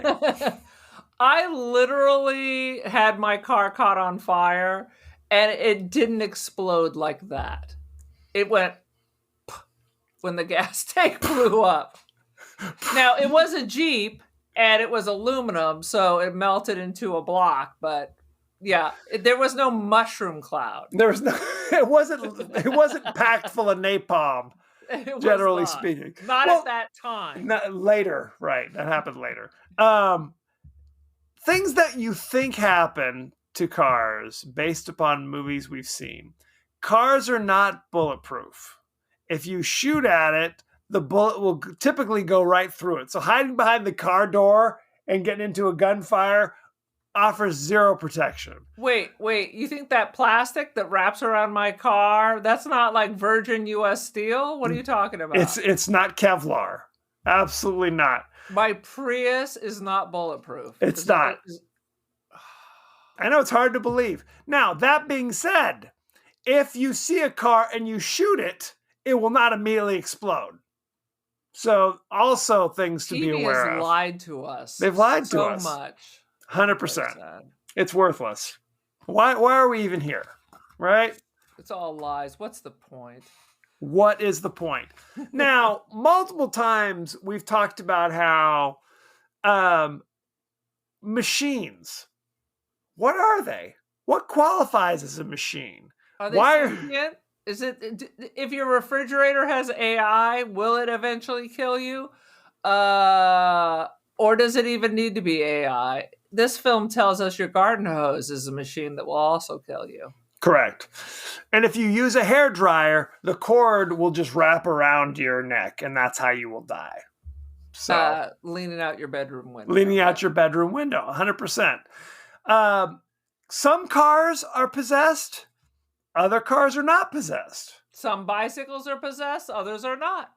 I literally had my car caught on fire, and it didn't explode like that. It went when the gas tank blew up. Now, it was a Jeep, and it was aluminum, so it melted into a block, but yeah, there was no mushroom cloud. There was no. It wasn't packed full of napalm. Generally speaking, not at that time. Later, right? That happened later. Things that you think happen to cars based upon movies we've seen. Cars are not bulletproof. If you shoot at it, the bullet will typically go right through it. So hiding behind the car door and getting into a gunfire offers zero protection. Wait. You think that plastic that wraps around my car, that's not like virgin U.S. steel? What are you talking about? It's not Kevlar. Absolutely not. My Prius is not bulletproof. It's not. I know it's hard to believe. Now, that being said, if you see a car and you shoot it, it will not immediately explode. So, also things to be aware of. TV has lied to us. They've lied to us. So much. 100%. It's worthless. Why are we even here? Right? It's all lies. What's the point? What is the point? Now, multiple times we've talked about how machines, what are they? What qualifies as a machine? Are they sentient? Is it, if your refrigerator has AI, will it eventually kill you? Or does it even need to be AI? This film tells us your garden hose is a machine that will also kill you. Correct. And if you use a hairdryer, the cord will just wrap around your neck, and that's how you will die. So, leaning out your bedroom window. Leaning out your bedroom window, 100%. Some cars are possessed. Other cars are not possessed. Some bicycles are possessed. Others are not.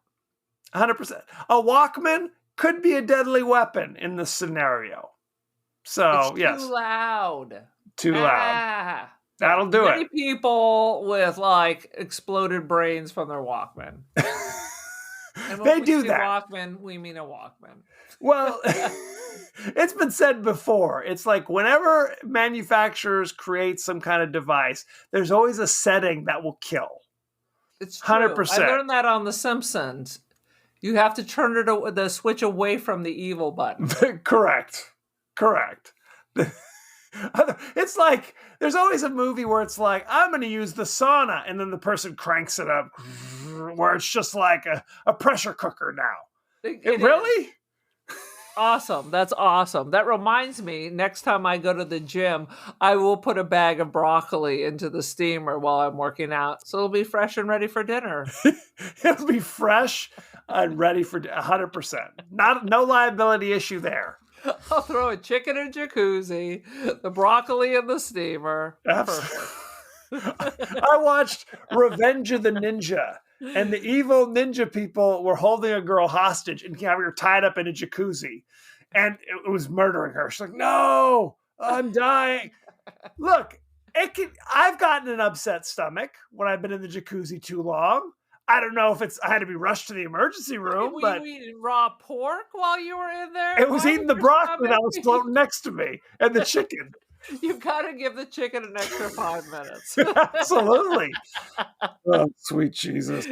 100%. A Walkman could be a deadly weapon in this scenario. So, it's yes. Too loud. Too loud. That'll do Many it. people with exploded brains from their Walkman. And when They we do say that. Walkman, we mean a Walkman. Well, it's been said before. It's like whenever manufacturers create some kind of device, there's always a setting that will kill. It's true. 100%. I learned that on The Simpsons. You have to turn the switch away from the evil button. Correct. It's like there's always a movie where it's like, I'm going to use the sauna, and then the person cranks it up where it's just like a pressure cooker now. It really? Awesome. That's awesome. That reminds me, next time I go to the gym, I will put a bag of broccoli into the steamer while I'm working out. So it'll be fresh and ready for dinner. It'll be fresh and ready for 100%. No liability issue there. I'll throw a chicken in jacuzzi, the broccoli in the steamer. Perfect. I watched Revenge of the Ninja, and the evil ninja people were holding a girl hostage and having her tied up in a jacuzzi, and it was murdering her. She's like, "No, I'm dying." Look, I've gotten an upset stomach when I've been in the jacuzzi too long. I don't know if I had to be rushed to the emergency room, but were you eating raw pork while you were in there? it was eating the broccoli that was floating next to me and the chicken. You got to give the chicken an extra 5 minutes. Absolutely. Oh, sweet Jesus.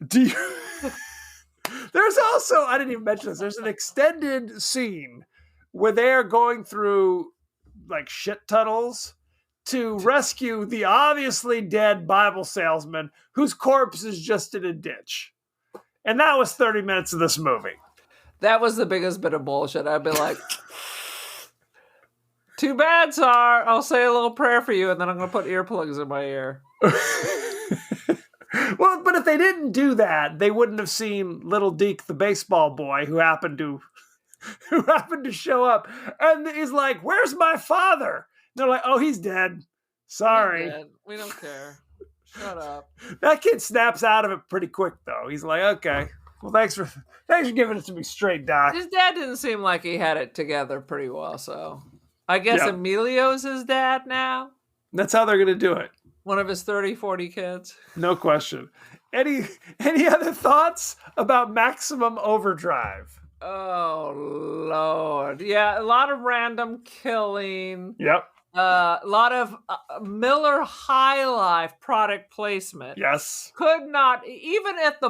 There's also, I didn't even mention this, there's an extended scene where they're going through shit tunnels to rescue the obviously dead Bible salesman whose corpse is just in a ditch. And that was 30 minutes of this movie. That was the biggest bit of bullshit. I'd be like, too bad, Tsar. I'll say a little prayer for you, and then I'm going to put earplugs in my ear. Well, but if they didn't do that, they wouldn't have seen Little Deke, the baseball boy, who happened to show up, and he's like, "Where's my father?" And they're like, "Oh, he's dead. Sorry." He's dead. We don't care. Shut up. That kid snaps out of it pretty quick, though. He's like, "Okay, well, thanks for giving it to me straight, Doc." His dad didn't seem like he had it together pretty well, so I guess Yeah. Emilio's his dad now. That's how they're gonna do it. One of his 30, 40 kids. No question. Any other thoughts about Maximum Overdrive? Oh, Lord. Yeah, a lot of random killing. Yep. A lot of Miller High Life product placement. Yes. Could not, even at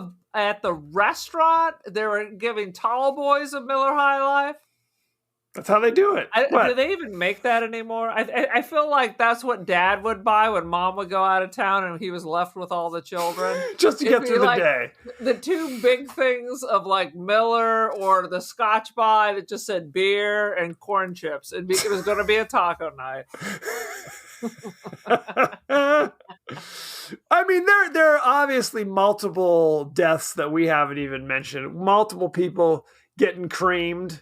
the restaurant, they were giving tall boys a Miller High Life. That's how they do it. Do they even make that anymore? I feel like that's what Dad would buy when Mom would go out of town and he was left with all the children. Just to get through the day. The two big things of like Miller or the Scotch buy that just said beer and corn chips. It was going to be a taco night. I mean, there are obviously multiple deaths that we haven't even mentioned. Multiple people getting creamed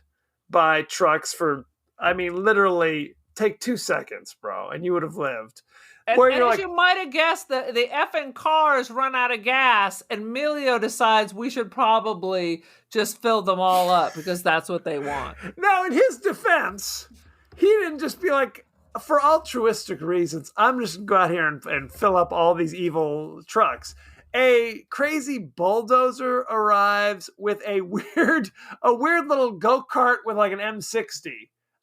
by trucks for, I mean, literally take 2 seconds, bro, and you would have lived. And as you might have guessed, the effing cars run out of gas, and Emilio decides we should probably just fill them all up because that's what they want. Now, in his defense, he didn't just be like, for altruistic reasons, I'm just going to go out here and fill up all these evil trucks. A crazy bulldozer arrives with a weird little go-kart with like an M60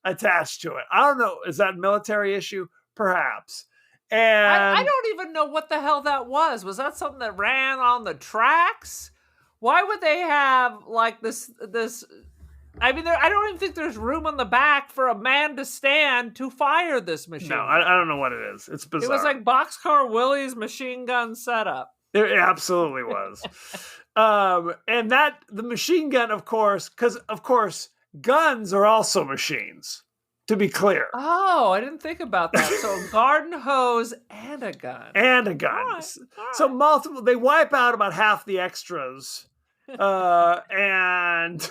attached to it. I don't know. Is that a military issue? Perhaps. And I don't even know what the hell that was. Was that something that ran on the tracks? Why would they have like this? I mean, I don't even think there's room on the back for a man to stand to fire this machine. No, I don't know what it is. It's bizarre. It was like Boxcar Willie's machine gun setup. It absolutely was. And the machine gun, of course, because, of course, guns are also machines, to be clear. Oh, I didn't think about that. So garden hose and a gun. And a gun. All right. So multiple, they wipe out about half the extras. And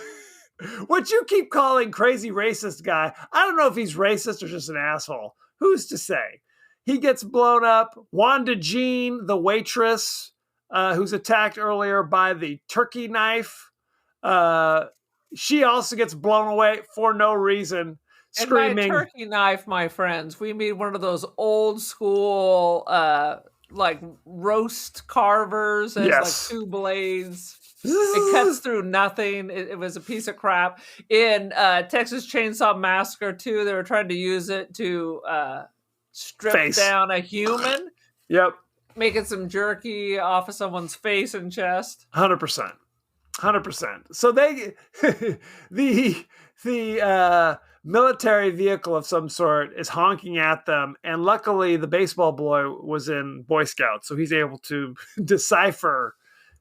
what you keep calling crazy racist guy, I don't know if he's racist or just an asshole. Who's to say? He gets blown up. Wanda Jean, the waitress, who's attacked earlier by the turkey knife, she also gets blown away for no reason, screaming. And by turkey knife, my friends, we mean one of those old school, like roast carvers. It has like 2 blades. It cuts through nothing. It was a piece of crap. In Texas Chainsaw Massacre 2, they were trying to use it to strip down a human. Yep. Making some jerky off of someone's face and chest. 100%. 100%. So the military vehicle of some sort is honking at them, and luckily the baseball boy was in Boy Scouts, so he's able to decipher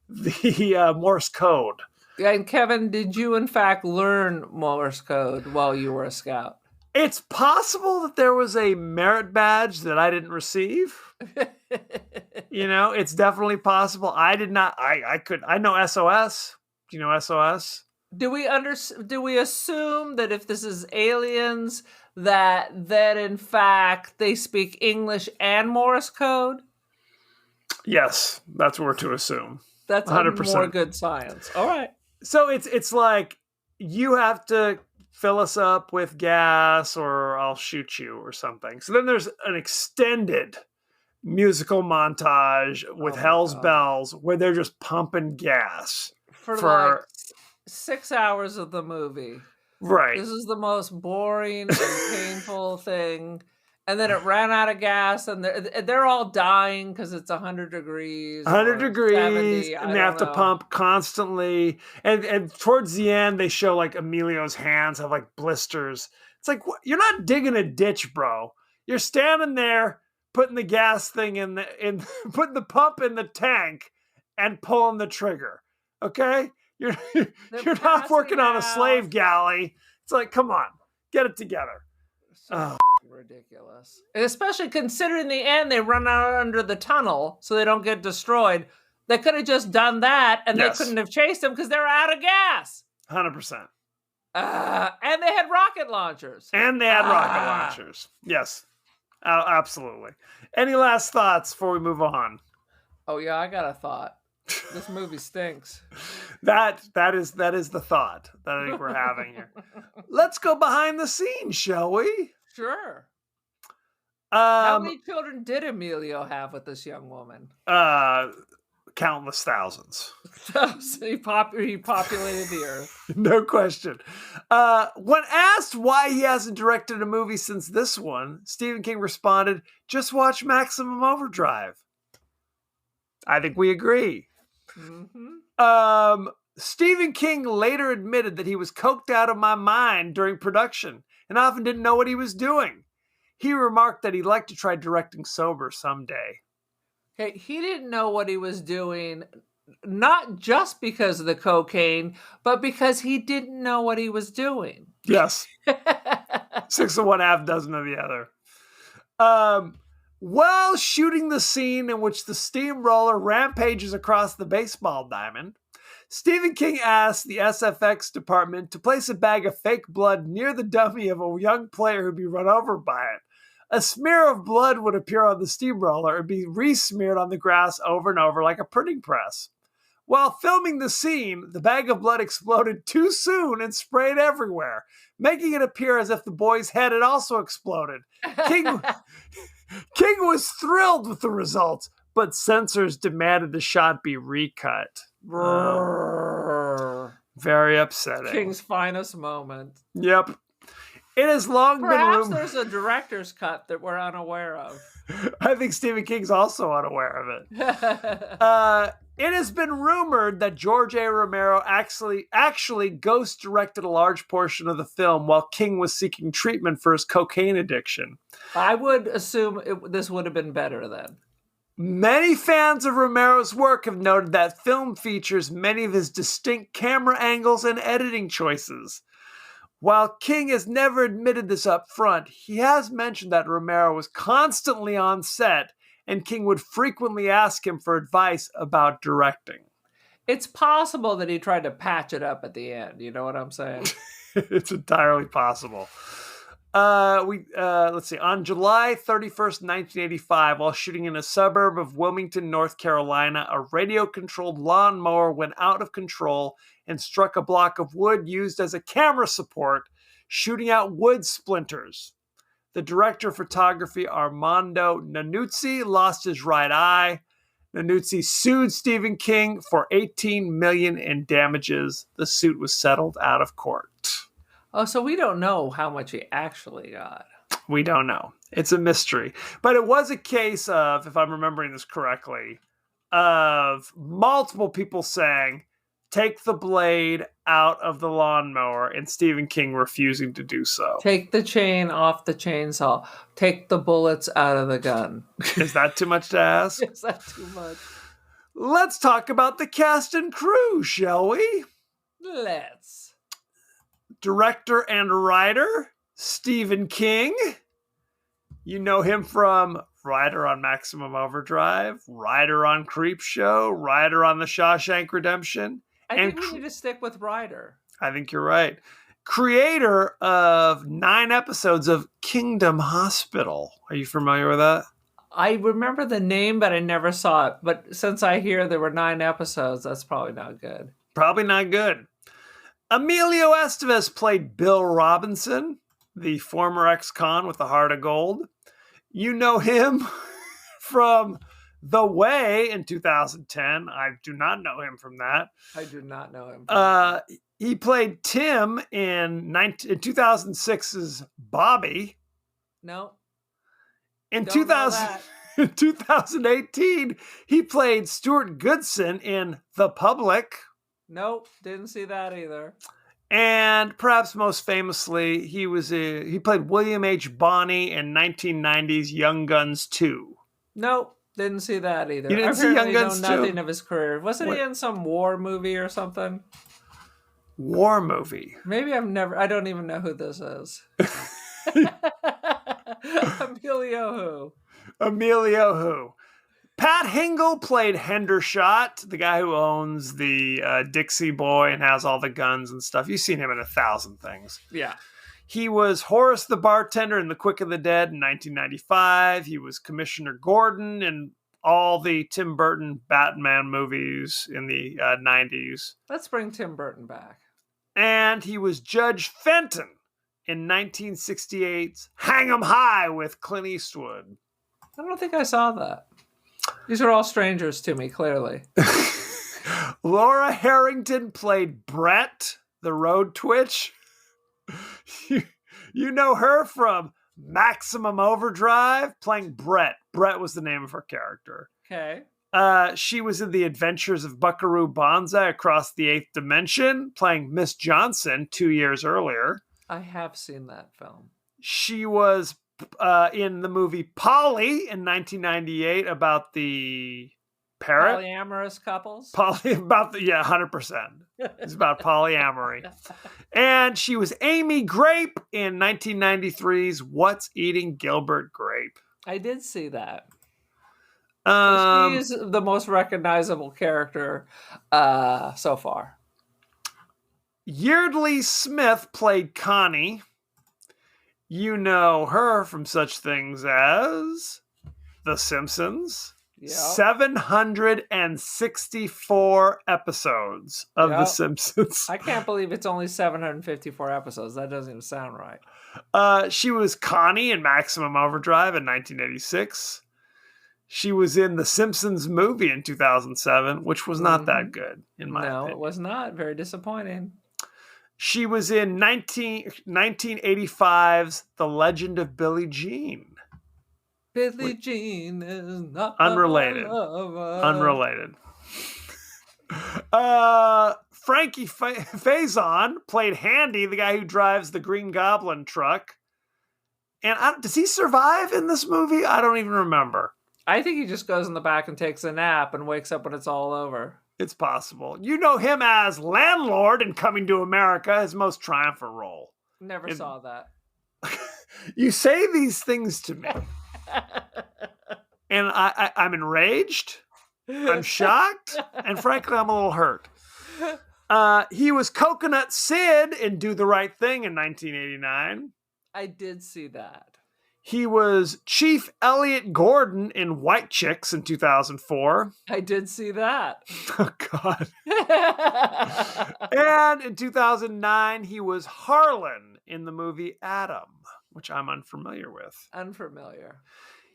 the Morse code. And Kevin, did you in fact learn Morse code while you were a scout? It's possible that there was a merit badge that I didn't receive. It's definitely possible. I did not. I know SOS. Do you know SOS? Do we assume that if this is aliens, that in fact they speak English and Morse code? Yes, that's what we're to assume. That's 100% more good science. All right. So it's like you have to fill us up with gas or I'll shoot you or something. So then there's an extended musical montage with Hell's Bells where they're just pumping gas for like 6 hours of the movie. Right. This is the most boring and painful thing. And then it ran out of gas, and they're all dying because it's 100 degrees. 100 degrees, 70, and they have to pump constantly. And towards the end, they show like Emilio's hands have like blisters. It's like, you're not digging a ditch, bro. You're standing there putting the gas thing putting the pump in the tank and pulling the trigger. Okay? You're They're you're not passing working on a slave out. galley. It's like, come on, get it together. So Oh. ridiculous. Especially considering the end they run out under the tunnel so they don't get destroyed. They could have just done that and Yes. they couldn't have chased them because they're out of gas. 100%. And they had rocket launchers. And they had rocket launchers. Yes, absolutely. Any last thoughts before we move on? Oh yeah, I got a thought. This movie stinks. That is the thought that I think we're having here. Let's go behind the scenes, shall we? Sure. How Um, many children did Emilio have with this young woman? countless thousands. So he populated the earth. No question. When asked why he hasn't directed a movie since this one, Stephen King responded, "Just watch Maximum Overdrive." I think we agree. Mm-hmm. Stephen King later admitted that he was coked out of my mind during production and often didn't know what he was doing. He remarked that he'd like to try directing sober someday. Hey, he didn't know what he was doing, not just because of the cocaine, but because he didn't know what he was doing. Yes. 6 of one, half dozen of the other. While shooting the scene in which the steamroller rampages across the baseball diamond, Stephen King asked the SFX department to place a bag of fake blood near the dummy of a young player who'd be run over by it. A smear of blood would appear on the steamroller and be re-smeared on the grass over and over like a printing press. While filming the scene, the bag of blood exploded too soon and sprayed everywhere, making it appear as if the boy's head had also exploded. King was thrilled with the results, but censors demanded the shot be recut. Very upsetting. King's finest moment. Yep. It has long Perhaps been there's a director's cut that we're unaware of. I think Stephen King's also unaware of it. It has been rumored that George A. Romero actually ghost directed a large portion of the film while King was seeking treatment for his cocaine addiction. I would assume this would have been better then. Many fans of Romero's work have noted that film features many of his distinct camera angles and editing choices. While King has never admitted this up front, he has mentioned that Romero was constantly on set and King would frequently ask him for advice about directing. It's possible that he tried to patch it up at the end. You know what I'm saying? It's entirely possible. Let's see. On July 31st, 1985, while shooting in a suburb of Wilmington, North Carolina, a radio-controlled lawnmower went out of control and struck a block of wood used as a camera support, shooting out wood splinters. The director of photography, Armando Nanuzzi, lost his right eye. Nanuzzi sued Stephen King for $18 million in damages. The suit was settled out of court. Oh, so we don't know how much he actually got. We don't know. It's a mystery. But it was a case of, if I'm remembering this correctly, of multiple people saying, take the blade out of the lawnmower, and Stephen King refusing to do so. Take the chain off the chainsaw. Take the bullets out of the gun. Is that too much to ask? Is that too much? Let's talk about the cast and crew, shall we? Let's. Director and writer, Stephen King. You know him from writer on Maximum Overdrive, writer on Creepshow, writer on The Shawshank Redemption. I think we need to stick with writer. I think you're right. Creator of 9 episodes of Kingdom Hospital. Are you familiar with that? I remember the name, but I never saw it. But since I hear there were 9 episodes, that's probably not good. Probably not good. Emilio Estevez played Bill Robinson, the former ex-con with the heart of gold. You know him from The Way in 2010. I do not know him from that. I do not know him. He played Tim in 2006's Bobby. No. In Don't know that. 2018, he played Stuart Goodson in The Public. Nope, didn't see that either. And perhaps most famously, he played William H. Bonney in 1990's Young Guns 2. Nope, Didn't see that either. You didn't I see Young apparently know Guns nothing 2? of his career. Wasn't he in some war movie or something? War movie. Maybe I don't even know who this is. Emilio who? Emilio who? Pat Hingle played Hendershot, the guy who owns the Dixie Boy and has all the guns and stuff. You've seen him in 1,000 things. Yeah. He was Horace the bartender in The Quick of the Dead in 1995. He was Commissioner Gordon in all the Tim Burton Batman movies in the 90s. Let's bring Tim Burton back. And he was Judge Fenton in 1968's Hang 'em High with Clint Eastwood. I don't think I saw that. These are all strangers to me, clearly. Laura Harrington played Brett, the road twitch. You know her from Maximum Overdrive, playing Brett. Brett was the name of her character. Okay. She was in The Adventures of Buckaroo Banzai Across the Eighth Dimension, playing Miss Johnson 2 years earlier. I have seen that film. She was in the movie Polly in 1998 about the parrot. Polyamorous couples? 100%. It's about polyamory. And she was Amy Grape in 1993's What's Eating Gilbert Grape. I did see that. Um, She is the most recognizable character so far. Yeardley Smith played Connie. You know her from such things as The Simpsons. Yep. 764 episodes of The Yep. Simpsons. I can't believe it's only 754 episodes. That doesn't even sound right. She was Connie in Maximum Overdrive in 1986. She was in The Simpsons movie in 2007, which was not that good, in my opinion. No, it was not. Very disappointing. She was in 1985's The Legend of Billie Jean. Billie Jean is not Unrelated. a lover. Unrelated. Frankie Faison played Handy, the guy who drives the Green Goblin truck. And does he survive in this movie? I don't even remember. I think he just goes in the back and takes a nap and wakes up when it's all over. It's possible. You know him as Landlord in Coming to America, his most triumphant role. Never saw that. You say these things to me, and I'm enraged, I'm shocked, and frankly, I'm a little hurt. He was Coconut Sid in Do the Right Thing in 1989. I did see that. He was Chief Elliot Gordon in White Chicks in 2004. I did see that. Oh, God. And in 2009, he was Harlan in the movie Adam, which I'm unfamiliar with. Unfamiliar.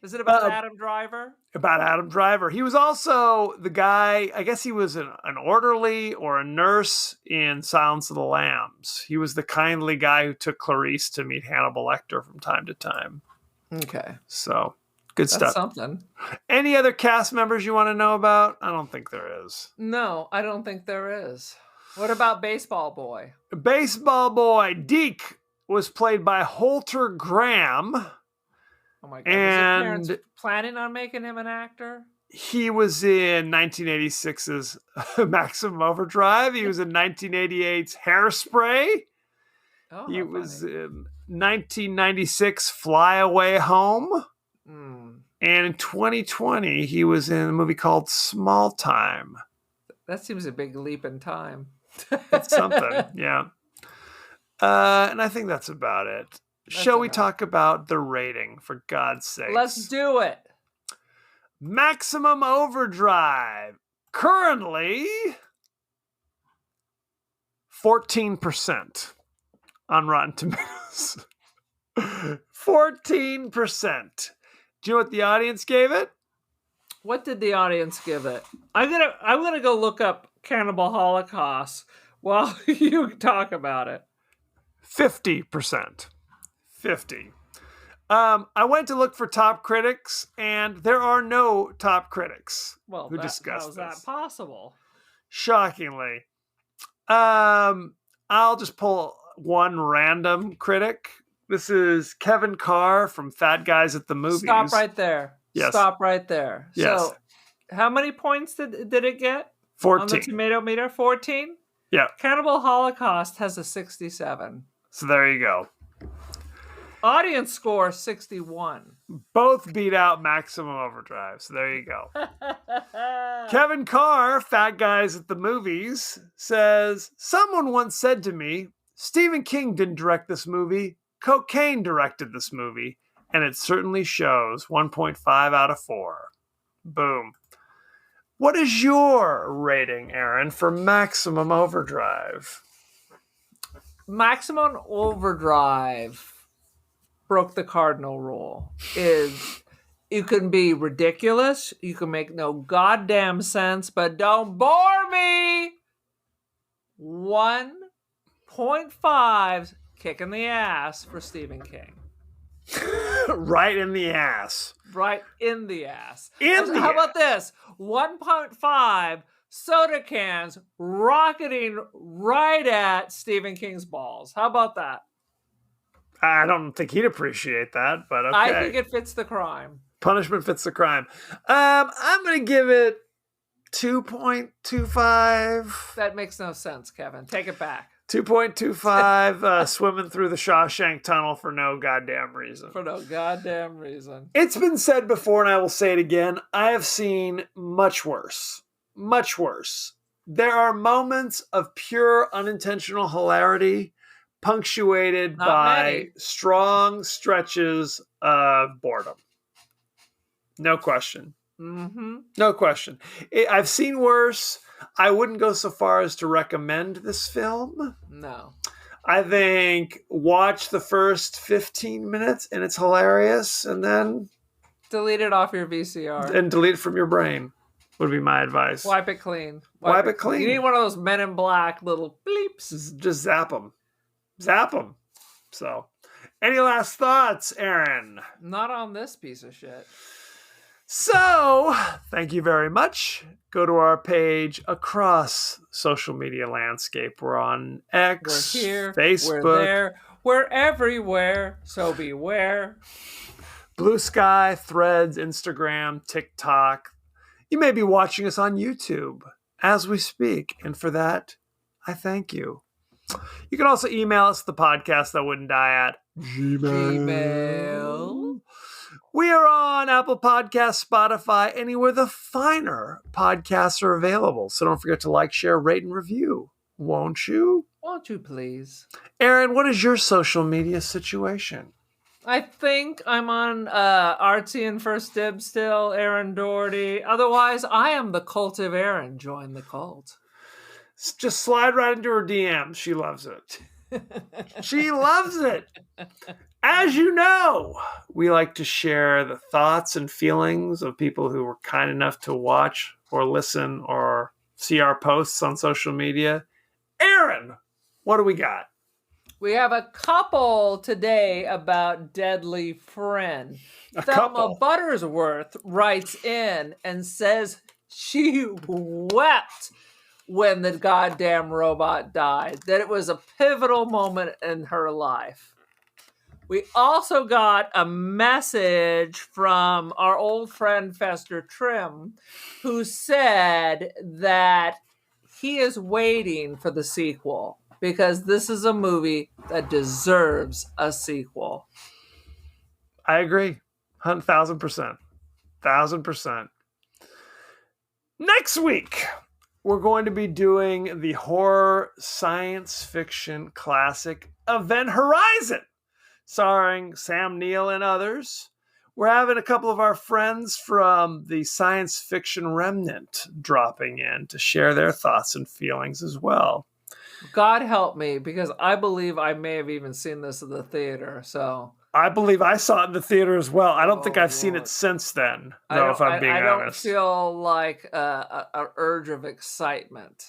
Is it about Adam Driver? About Adam Driver. He was also the guy, I guess he was an orderly or a nurse in Silence of the Lambs. He was the kindly guy who took Clarice to meet Hannibal Lecter from time to time. Okay. So, good That's stuff. something. Any other cast members you want to know about? I don't think there is. No, I don't think there is. What about Baseball Boy? Baseball Boy Deke was played by Holter Graham. Oh my God. And was his parents planning on making him an actor? he was in 1986's Maximum Overdrive. He was in 1988's Hairspray. Oh, He how was funny. in 1996 Fly Away Home. Mm, And in 2020, he was in a movie called Small Time. that seems a big leap in time. It's something, yeah. And I think that's about it. Shall we enough. talk about the rating, for God's sake? Let's do it. Maximum Overdrive. Currently, 14% on Rotten Tomatoes. 14%. Do you know what the audience gave it? What did the audience give it? I'm gonna go look up Cannibal Holocaust while you talk about it. 50%. 50. I went to look for top critics, and there are no top critics Well, who discuss how's this. that possible? Shockingly. I'll just pull one random critic. This is Kevin Carr from Fat Guys at the Movies. Stop right there. Yes. Stop right there. Yes. So, how many points did it get 14. on the tomato meter? 14? Yeah. Cannibal Holocaust has a 67. So there you go. Audience score 61. Both beat out Maximum Overdrive. So there you go. Kevin Carr, Fat Guys at the Movies, says, someone once said to me, Stephen King didn't direct this movie. Cocaine directed this movie. And it certainly shows. 1.5 out of 4. Boom. What is your rating, Aaron, for Maximum Overdrive? Maximum Overdrive broke the cardinal rule. Is you can be ridiculous, you can make no goddamn sense, but don't bore me. 1.5 kick in the ass for Stephen King. Right in the ass. Right in the ass. How about this? 1.5 soda cans rocketing right at Stephen King's balls. How about that? I don't think he'd appreciate that, but okay. I think it fits the crime. Punishment fits the crime. I'm going to give it 2.25. That makes no sense, Kevin. Take it back. 2.25, swimming through the Shawshank Tunnel for no goddamn reason. For no goddamn reason. It's been said before, and I will say it again. I have seen much worse. Much worse. There are moments of pure unintentional hilarity punctuated by strong stretches of boredom. No question. Mm-hmm. No question. I've seen worse. I wouldn't go so far as to recommend this film. No. I think watch the first 15 minutes and it's hilarious, and then delete it off your VCR. And delete it from your brain would be my advice. Wipe it clean. Wipe it clean. You need one of those Men in Black little bleeps. Just zap them. Zap them. So, any last thoughts, Aaron? Not on this piece of shit. So, thank you very much. Go to our page across social media landscape. We're on X, we're here, Facebook. We're there. We're everywhere, so beware. Blue Sky, Threads, Instagram, TikTok. You may be watching us on YouTube as we speak, and for that, I thank you. You can also email us the podcast that wouldn't die at Gmail. We are on Apple Podcasts, Spotify, anywhere the finer podcasts are available. So don't forget to like, share, rate, and review. Won't you? Won't you please? Aaron, what is your social media situation? I think I'm on Artsy and First Dibs still, Aaron Doherty. Otherwise, I am the cult of Aaron. Join the cult. Just slide right into her DMs. She loves it. She loves it. As you know, we like to share the thoughts and feelings of people who were kind enough to watch or listen or see our posts on social media. Aaron, what do we got? We have a couple today about Deadly Friend. Thelma Buttersworth writes in and says she wept when the goddamn robot died, that it was a pivotal moment in her life. We also got a message from our old friend Fester Trim, who said that he is waiting for the sequel because this is a movie that deserves a sequel. I agree. 1,000%. 1,000%. Next week, we're going to be doing the horror science fiction classic Event Horizon, starring Sam Neill and others. We're having a couple of our friends from the Science Fiction Remnant dropping in to share their thoughts and feelings as well. God help me, because I believe I may have even seen this at the theater. So I believe I saw it in the theater as well. I don't think I've seen it since then, though, if I'm being honest. I don't feel like an urge of excitement.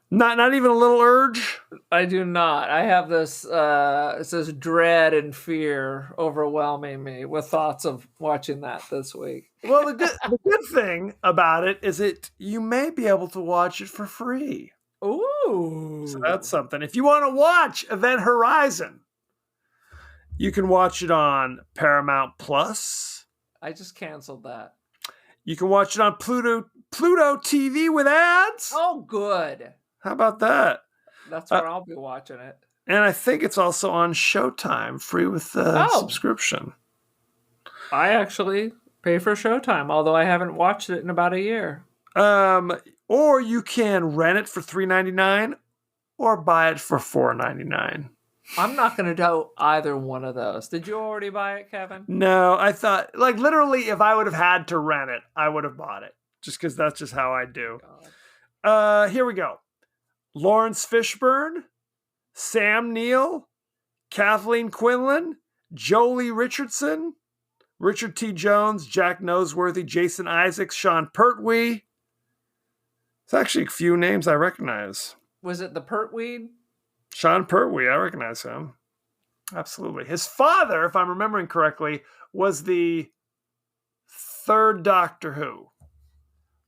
Not even a little urge? I do not. I have this dread and fear overwhelming me with thoughts of watching that this week. Well, the good thing about it is you may be able to watch it for free. Ooh. So that's something. If you want to watch Event Horizon, you can watch it on Paramount Plus, I just canceled that. You can watch it on Pluto TV with ads. Oh, good. How about that? That's where I'll be watching it. And I think it's also on Showtime, free with subscription. I actually pay for Showtime, although I haven't watched it in about a year. Or you can rent it for $3.99 or buy it for $4.99. I'm not going to do either one of those. Did you already buy it, Kevin? No, I thought, like, literally, if I would have had to rent it, I would have bought it. Just because that's just how I do. Here we go. Lawrence Fishburne, Sam Neill, Kathleen Quinlan, Jolie Richardson, Richard T. Jones, Jack Noseworthy, Jason Isaacs, Sean Pertwee. It's actually a few names I recognize. Was it the Pertweed? Sean Pertwee, I recognize him. Absolutely. His father, if I'm remembering correctly, was the third Doctor Who.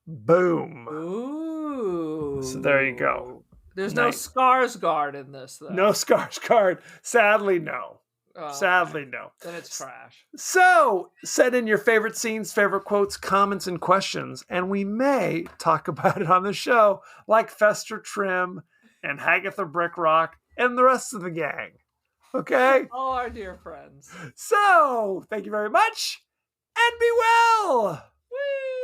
Boom. Ooh. So there you go. There's no Skarsgård in this, though. No Skarsgård. Sadly, no. Oh, Sadly, no. Then it's trash. So, send in your favorite scenes, favorite quotes, comments, and questions, and we may talk about it on the show, like Fester Trim and Hagatha Brickrock and the rest of the gang. Okay? All our dear friends. So, thank you very much, and be well! Whee!